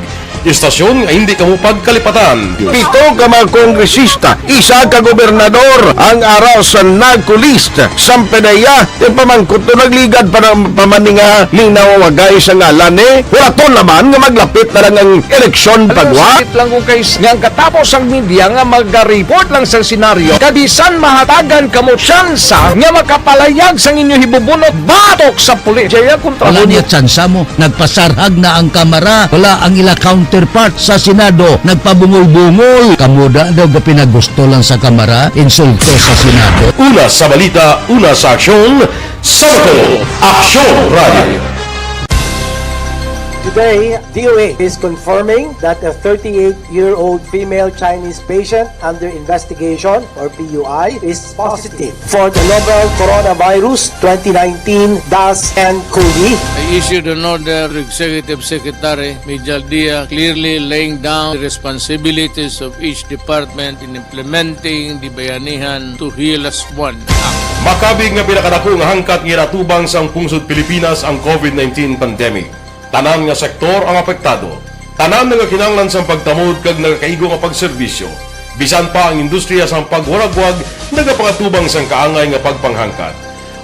istasyon nga hindi kamo pagkalipatan. 7 ka mga kongresista, 1 ka gobernador ang araw sa nagkulist sa PDEA yung pamangkot na nagligad para pamaninga ning nawawagay sa ngalan wala to naman nga maglapit na lang ang eleksyon pagwa. Sakit lang ko guys nga katapos ang media nga mag-report lang sa senaryo kabisan mahatagan kamo tsansa nga makapalayag sang inyo hibubunot batok sa pulis. Jaya kontra Wala niya tsansa mo, nagpasarhag na ang kamara, wala ang ila counterpart sa Senado, nagpabungol-bungol. Kamuda daw ga pinagusto lang sa kamara, insulto sa Senado. Una sa balita, una sa aksyon, sa Bacolod, Aksyon Radio. Today, DOA is confirming that a 38-year-old female Chinese patient under investigation, or PUI, is positive for the novel coronavirus 2019-nCoV. I issued an order to Executive Secretary Major Dia clearly laying down the responsibilities of each department in implementing the Bayanihan to Heal as One Act. Makabig nga pinakadako nga hangkat nga natubang sang pungsod Pilipinas ang COVID-19 pandemic. Tanan nga sektor ang apektado. Tanan nga kinahanglan sang pagtamod kag nagakaigo nga pagserbisyo. Bisan pa ang industriya sang pagwaragwag nagapangatubang sang kaangay nga pagpanghangkat.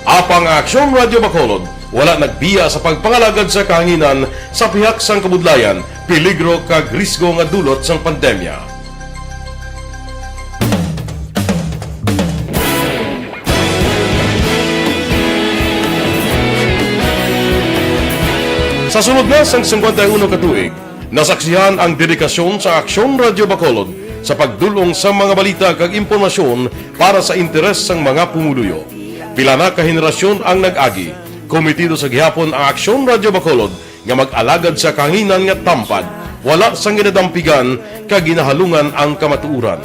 Apang Aksyon Radio Bacolod wala nagbiya sa pagpangalagad sa kahanginan sa pihak sang kabudlayan, peligro kag risgo nga dulot sang pandemya. Sa sunod na sang 51 katuig, nasaksihan ang dedikasyon sa Aksyon Radio Bacolod sa pagdulong sa mga balita kag impormasyon para sa interes sang mga pumuluyo. Pila na ka henerasyon ang nag-agi, komitido sa gihapon ang Aksyon Radio Bacolod nga mag-alagad sa kahanginan nga tampad, wala sang ginadampigan kag ginahalungan ang kamatuuran.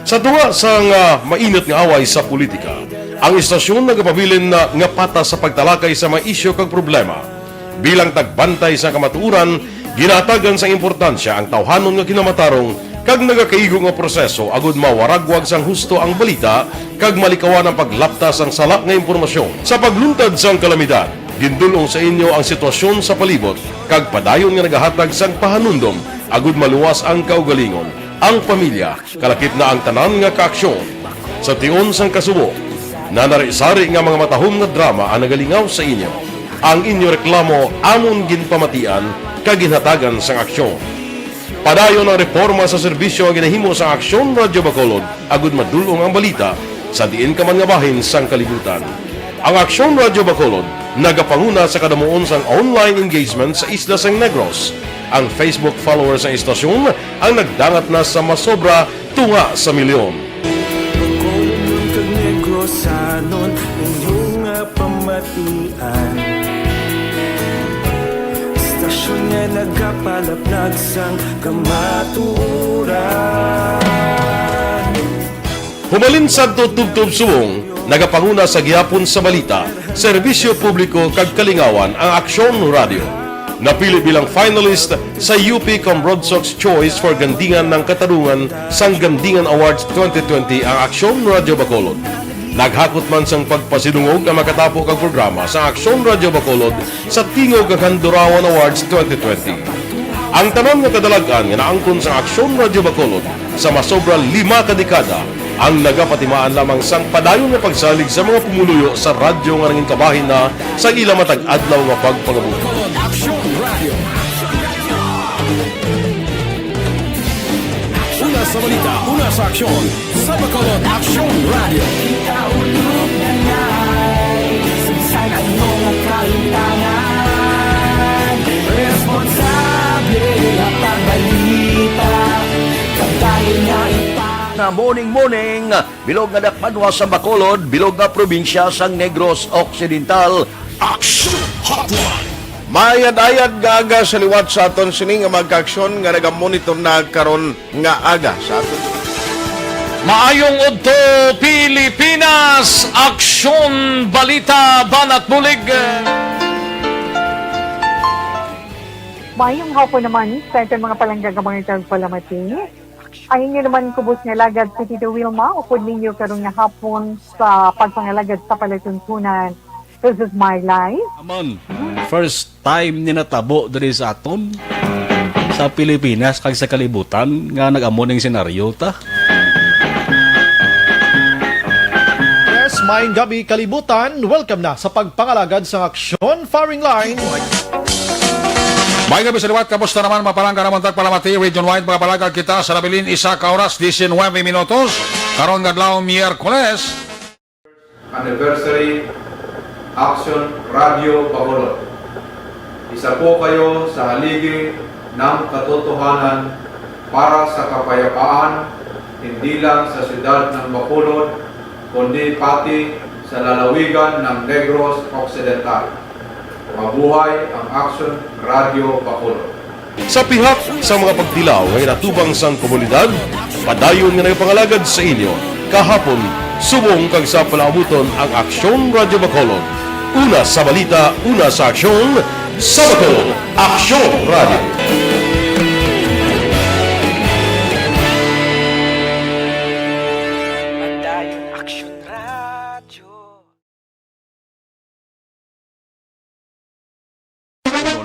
Sa tunga sang mainit nga away sa politika, ang istasyon nagapabilin na nga patas sa pagtalakay sa mga isyu kag problema. Bilang tagbantay sa kamatuuran, ginatagan sa importansya ang tawhanon nga kinamatarong kag nagakaigo nga proseso agud mawaragwag sang husto ang balita kag malikawan ang paglaptas ang sala nga impormasyon. Sa pagluntad sang kalamidad, gindulong sa inyo ang sitwasyon sa palibot kag padayon nga nagahatag sang pahanundom agud maluwas ang kaugalingon, ang pamilya, kalakip na ang tanan nga kaaksyon. Sa tion sang kasubo, nanarisari nga mga matahom nga drama ang nagalingaw sa inyo. Ang inyo reklamo amon ginpamatian kag ginhatagan sang aksyon. Padayon ang reforma sa serbisyo ang ginahimo sa Aksyon Radio Bacolod agud madulong ang balita sa diin ka man nga bahin sang kalibutan. Ang Aksyon Radio Bacolod nagapanguna sa kadamuon sang online engagement sa isla sang Negros. Ang Facebook followers sa istasyon ang nagdangat na sa masobra tunga sa milyon. Sanon inyong pamatian Stasyon nga nagapalapnag sang kamaturan Humalin sa tutubtub suwong, nagapanguna sa gihapon sa balita, serbisyo publiko kag kalingawan ang Aksyon Radio. Napili bilang finalist sa UP Broadsox Choice for Gandingan ng Katarungan sang Gandingan Awards 2020 ang Aksyon Radio Bacolod. Naghakot man sang pagpasidungog ang makatapo kag programa sa Aksyon Radio Bacolod sa Tingog kag Handurawan Awards 2020. Ang tanan nga kadalagan nga naangkon sa Aksyon Radio Bacolod sa masobra 5 ka dekada ang nagapatimaan lamang sang padayon nga pagsalig sa mga pumuluyo sa radyo nga nangin kabahin na sa ila matag adlaw nga pagpangabuhi. Aksyon Radio. Una sa balita, una sa aksyon. Sa Bacolod, Aksyon Radio. Ikaulog na ngay Sagsag ang mga kalintangan Responsable at pagbalita Kagaya nga Na morning, bilog nga dakpanwa sa Bacolod, bilog nga probinsya sang Negros Occidental. Aksyon Hotline. Mayad-ayad nga aga sa liwat sa aton sining nga magka-aksyon nga nagamonitor na karon nga aga sa aton. Maayong udto Pilipinas, Aksyon Balita Banat Bulig. Mayong hapon naman sa ating mga palanggagamangan sa palamati. Ang inyo naman kubos nga lagad si Tito Wilma, upod ninyo karong nga hapon sa pagpangalagad sa palatuntunan. This is my life. Aman, first time ni natabo diri sa aton sa Pilipinas kag sa kalibutan nga nag-amo ning senaryo ta. Yes, maayong gabi kalibutan. Welcome na sa pagpangalagad sa Aksyon Firing Line. May gabi sa liwat, kamusta naman mapalangga naman tagpalamati, region-wide mga palagag kita sa labilin isa ka oras, 19 minutos, karon nga adlaw Miyerkules. Anniversary Aksyon Radio Bacolod. Isa po kayo sa haligi ng katotohanan para sa kapayapaan, hindi lang sa siyudad ng Bacolod, kundi pati sa lalawigan ng Negros Occidental. Mabuhay ang Aksyon Radio Bacolod. Sa pihak sa mga pagdilaw ngay natubang sang komunidad, padayon nga nagpangalagad sa inyo. Kahapon, subong kag sa palaabuton ang Aksyon Radio Bacolod. Una sa balita, una sa aksyon, sa Bacolod, Aksyon Radio.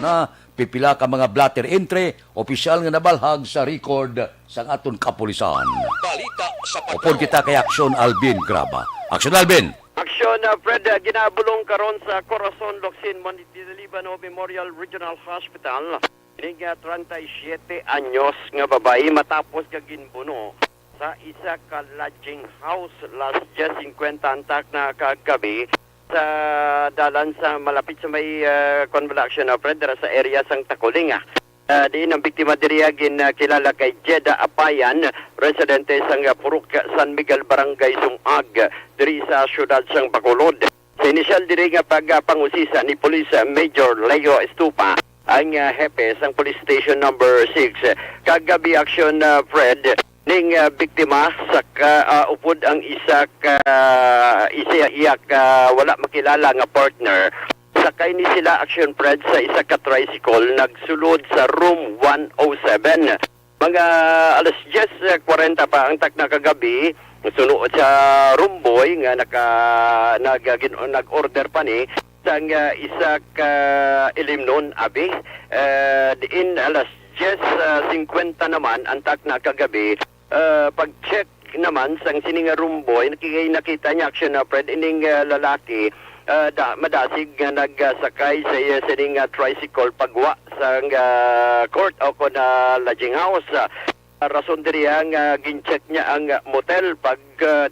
Na pipila ka mga blatter entry, opisyal nga nabalhag sa record sang aton kapulisan. Balita sa Upod kita kay Aksyon Alvin Graba. Aksyon Alvin! Aksyon, Fred, ginabulong karon sa Corazon, Locsin, Montelibano Memorial Regional Hospital. Ining 37 anyos nga babae matapos kaginbuno sa isa ka lodging house last 50 antak na kagabi sa dalan sa malapit sa may convolution of Fred sa area sang Tacolinga. Diin ang biktima diriya kilala kay Jeda Apayan, residente sang Purok San Miguel Barangay Sungag, diri sa syudad sang Bacolod. Sa inisyal diri nga pagpangusisa ni Police Major Leo Estupa, ang hepe sang Police Station number 6. Kagabi aksyon Fred, ning biktima sa upod ang isa wala makilala nga partner. Sakay ni sila action Fred sa isa ka tricycle nagsulod sa room 107. Mga alas 10:40 pa ang tak na kagabi sunod sa room boy nga nag-order pa ni sang isa ka ilimnon abi diin alas 10:50 naman ang tak na kagabi. Pag-check naman sang sininga room boy nakita niya action na Fred ining lalaki madasig nga nagsakay sa sining tricycle pagwa sang court o na lodging house. rason diri nga gin-check niya ang motel. Pag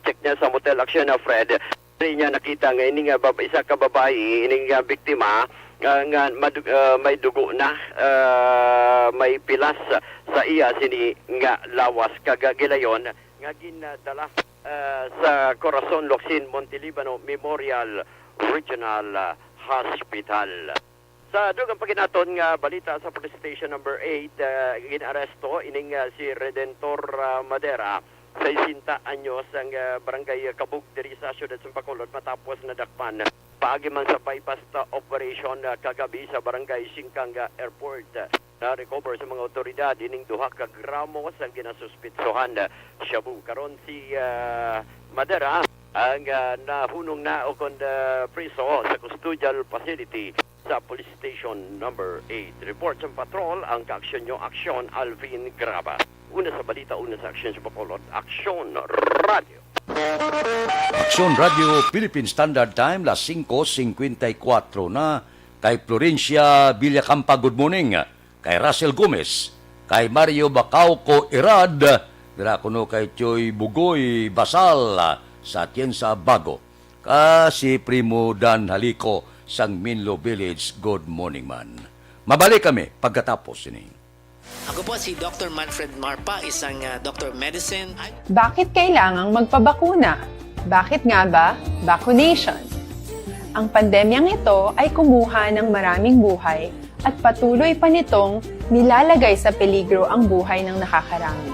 check niya sa motel Aksyon na Fred, diri niya nakita nga ini nga isa ka babae, ini nga biktima nga may dugo na, may pilas sa iya sini nga lawas kagagilayon nga ginadala sa Corazon Locsin Montelibano Memorial Regional Hospital. Sa dugang paginaton nga balita sa police station number 8, ginaresto ining si Redentor Madera, 60 anyos ang barangay Kabug diri sa siyudad sa Bacolod matapos nadakpan paagi man sa bypass operation kagabi sa barangay Singkang Airport. Na-recover sa mga otoridad ining 2 ka gramos ang ginasuspitsohan shabu. Karon si Madera ang nahunong na o priso sa custodial facility sa police station number 8. Report sa patrol ang Aksyon nyo, Aksyon Alvin Graba. Una sa balita, una sa Aksyon sa Bacolod, Aksyon Radio. Aksyon Radio Philippine Standard Time, las 5:54 na. Kay Florencia Villacampa, good morning. Kay Russell Gomez, kay Mario Bacauco Irad, dira kuno kay Choy Bugoy Basal sa Atienza Bago. Si Primo Dan Halico sang Minlo Village, good morning man. Mabalik kami pagkatapos ini. Ako po si Dr. Manfred Marpa, isang Dr. Medicine. Bakit kailangang magpabakuna? Bakit nga ba? Vaccination. Ang pandemyang ito ay kumuha ng maraming buhay at patuloy pa nitong nilalagay sa peligro ang buhay ng nakakarami.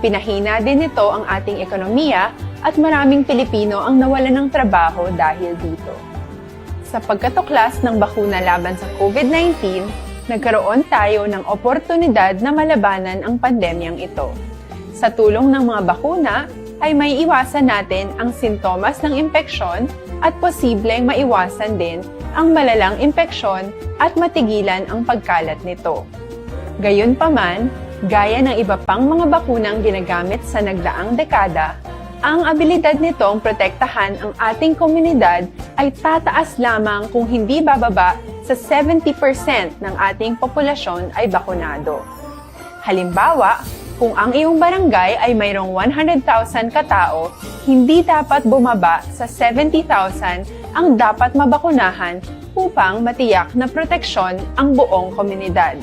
Pinahina din nito ang ating ekonomiya at maraming Pilipino ang nawalan ng trabaho dahil dito. Sa pagkatuklas ng bakuna laban sa COVID-19, nagkaroon tayo ng oportunidad na malabanan ang pandemyang ito. Sa tulong ng mga bakuna, ay may iwasan natin ang sintomas ng impeksyon at posibleng maiwasan din ang malalang impeksyon at matigilan ang pagkalat nito. Gayunpaman, gaya ng iba pang mga bakunang ginagamit sa nagdaang dekada, ang abilidad nitong protektahan ang ating komunidad ay tataas lamang kung hindi bababa sa 70% ng ating populasyon ay bakunado. Halimbawa, kung ang iyong barangay ay mayroong 100,000 katao, hindi dapat bumaba sa 70,000 ang dapat mabakunahan upang matiyak na proteksyon ang buong komunidad.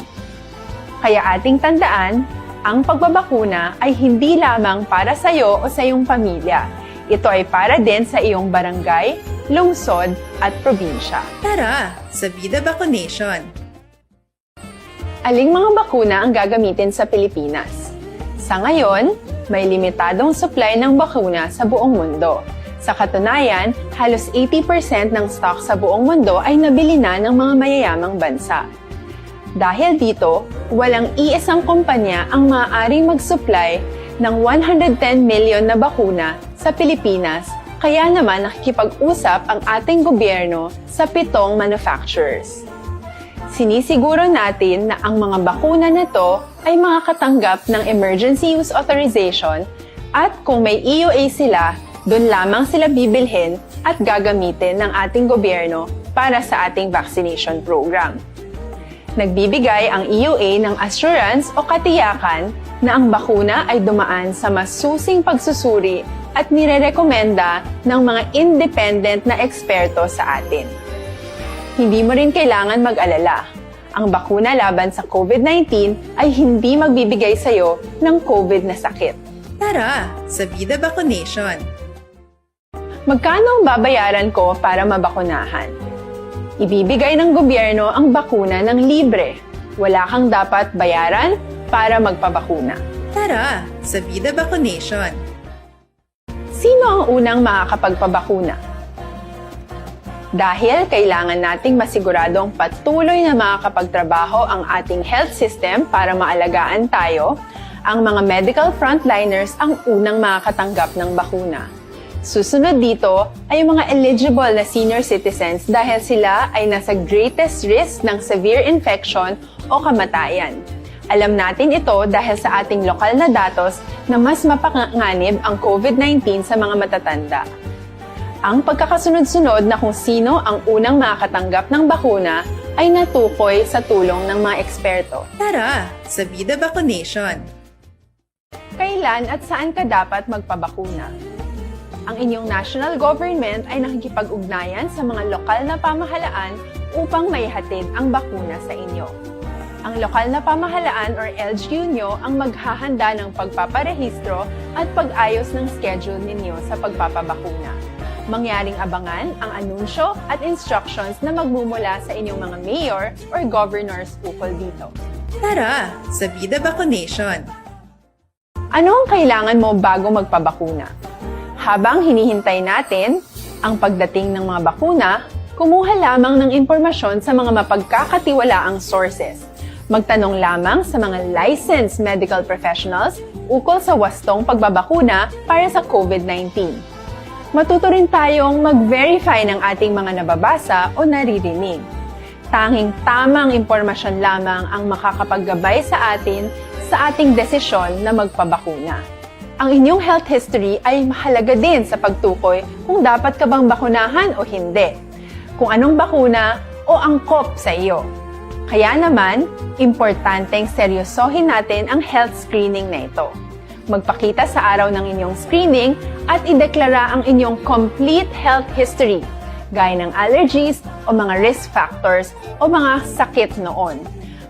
Kaya ating tandaan, ang pagbabakuna ay hindi lamang para sa iyo o sa iyong pamilya. Ito ay para din sa iyong barangay, lungsod at probinsya. Tara, sa Vida Vaccination. Aling mga bakuna ang gagamitin sa Pilipinas? Sa ngayon, may limitadong supply ng bakuna sa buong mundo. Sa katunayan, halos 80% ng stock sa buong mundo ay nabili na ng mga mayayamang bansa. Dahil dito, walang iisang kumpanya ang maaaring mag-supply ng 110 million na bakuna sa Pilipinas, kaya naman nakikipag-usap ang ating gobyerno sa 7 manufacturers. Sinisiguro natin na ang mga bakuna na to ay makakatanggap ng Emergency Use Authorization at kung may EUA sila, doon lamang sila bibilhin at gagamitin ng ating gobyerno para sa ating vaccination program. Nagbibigay ang EUA ng assurance o katiyakan na ang bakuna ay dumaan sa masusing pagsusuri at nirerekomenda ng mga independent na eksperto sa atin. Hindi mo rin kailangan mag-alala. Ang bakuna laban sa COVID-19 ay hindi magbibigay sa iyo ng COVID na sakit. Tara, sa Vida Vaccination. Magkano ang babayaran ko para mabakunahan? Ibibigay ng gobyerno ang bakuna ng libre. Wala kang dapat bayaran para magpabakuna. Tara, sa Vida Vaccination. Sino ang unang makakapagpabakuna? Dahil kailangan nating masiguradong patuloy na makakapagtrabaho ang ating health system para maalagaan tayo, ang mga medical frontliners ang unang makakatanggap ng bakuna. Susunod dito ay yung mga eligible na senior citizens dahil sila ay nasa greatest risk ng severe infection o kamatayan. Alam natin ito dahil sa ating lokal na datos na mas mapanganib ang COVID-19 sa mga matatanda. Ang pagkakasunod-sunod na kung sino ang unang makakatanggap ng bakuna ay natukoy sa tulong ng mga eksperto. Tara, sa Vida Vaccination. kailan at saan ka dapat magpabakuna. Ang inyong national government ay nakikipag-ugnayan sa mga lokal na pamahalaan upang maihatid ang bakuna sa inyo. Ang lokal na pamahalaan or LGU nyo ang maghahanda ng pagpaparehistro at pag-ayos ng schedule ninyo sa pagpapabakuna. Mangyaring abangan ang anunsyo at instructions na magmumula sa inyong mga mayor or governors ukol dito. Tara, sa Vida Vaccination! Ano ang kailangan mo bago magpabakuna? Habang hinihintay natin ang pagdating ng mga bakuna, kumuha lamang ng impormasyon sa mga mapagkakatiwalaang sources. Magtanong lamang sa mga licensed medical professionals ukol sa wastong pagbabakuna para sa COVID-19. Matuto rin tayong mag-verify ng ating mga nababasa o naririnig. Tanging tamang impormasyon lamang ang makakapaggabay sa atin sa ating desisyon na magpabakuna. Ang inyong health history ay mahalaga din sa pagtukoy kung dapat ka bang bakunahan o hindi, kung anong bakuna o angkop sa iyo. Kaya naman, importanteng seryosohin natin ang health screening na ito. Magpakita sa araw ng inyong screening at ideklara ang inyong complete health history, gaya ng allergies o mga risk factors o mga sakit noon.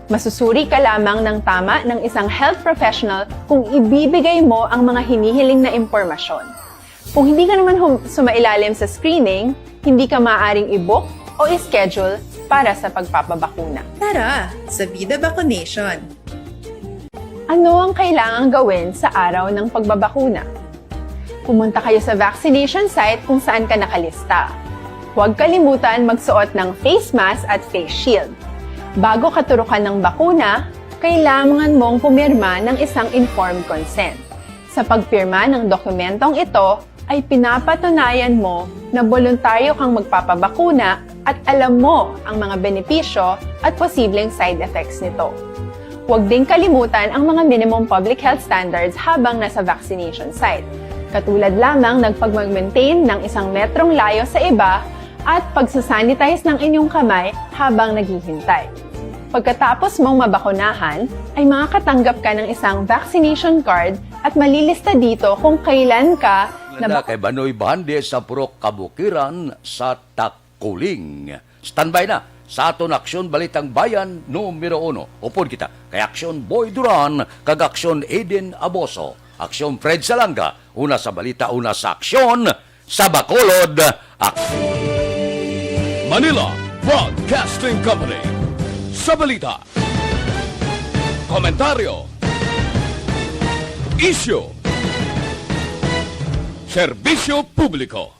Masusuri ka lamang ng tama ng isang health professional kung ibibigay mo ang mga hinihiling na impormasyon. Kung hindi ka naman sumailalim sa screening, hindi ka maaaring i-book o i-schedule para sa pagpapabakuna. Tara, sa Vida Vaccination! Ano ang kailangang gawin sa araw ng pagbabakuna? Pumunta kayo sa vaccination site kung saan ka nakalista. Huwag kalimutan magsuot ng face mask at face shield. Bago ka turukan ng bakuna, kailangan mong pumirma ng isang informed consent. Sa pagpirma ng dokumentong ito, ay pinapatunayan mo na voluntaryo kang magpapabakuna at alam mo ang mga benepisyo at posibleng side effects nito. Huwag din kalimutan ang mga minimum public health standards habang nasa vaccination site. Katulad lamang nagpag-maintain ng 1 metrong layo sa iba at pagsasanitize ng inyong kamay habang naghihintay. Pagkatapos mong mabakunahan, ay makakatanggap ka ng isang vaccination card at malilista dito kung kailan ka Kay Banoy Bande sa Purok Kabukiran sa Takuling. Standby na sa aton Aksyon Balitang Bayan numero 1. Upod kita kay Aksyon Boy Duran kag Aksyon Eden Aboso. Aksyon Fred Salanga, una sa balita, una sa aksyon, sa Bacolod. Manila Broadcasting Company. Sa balita, komentaryo, issue, serbisyo publiko.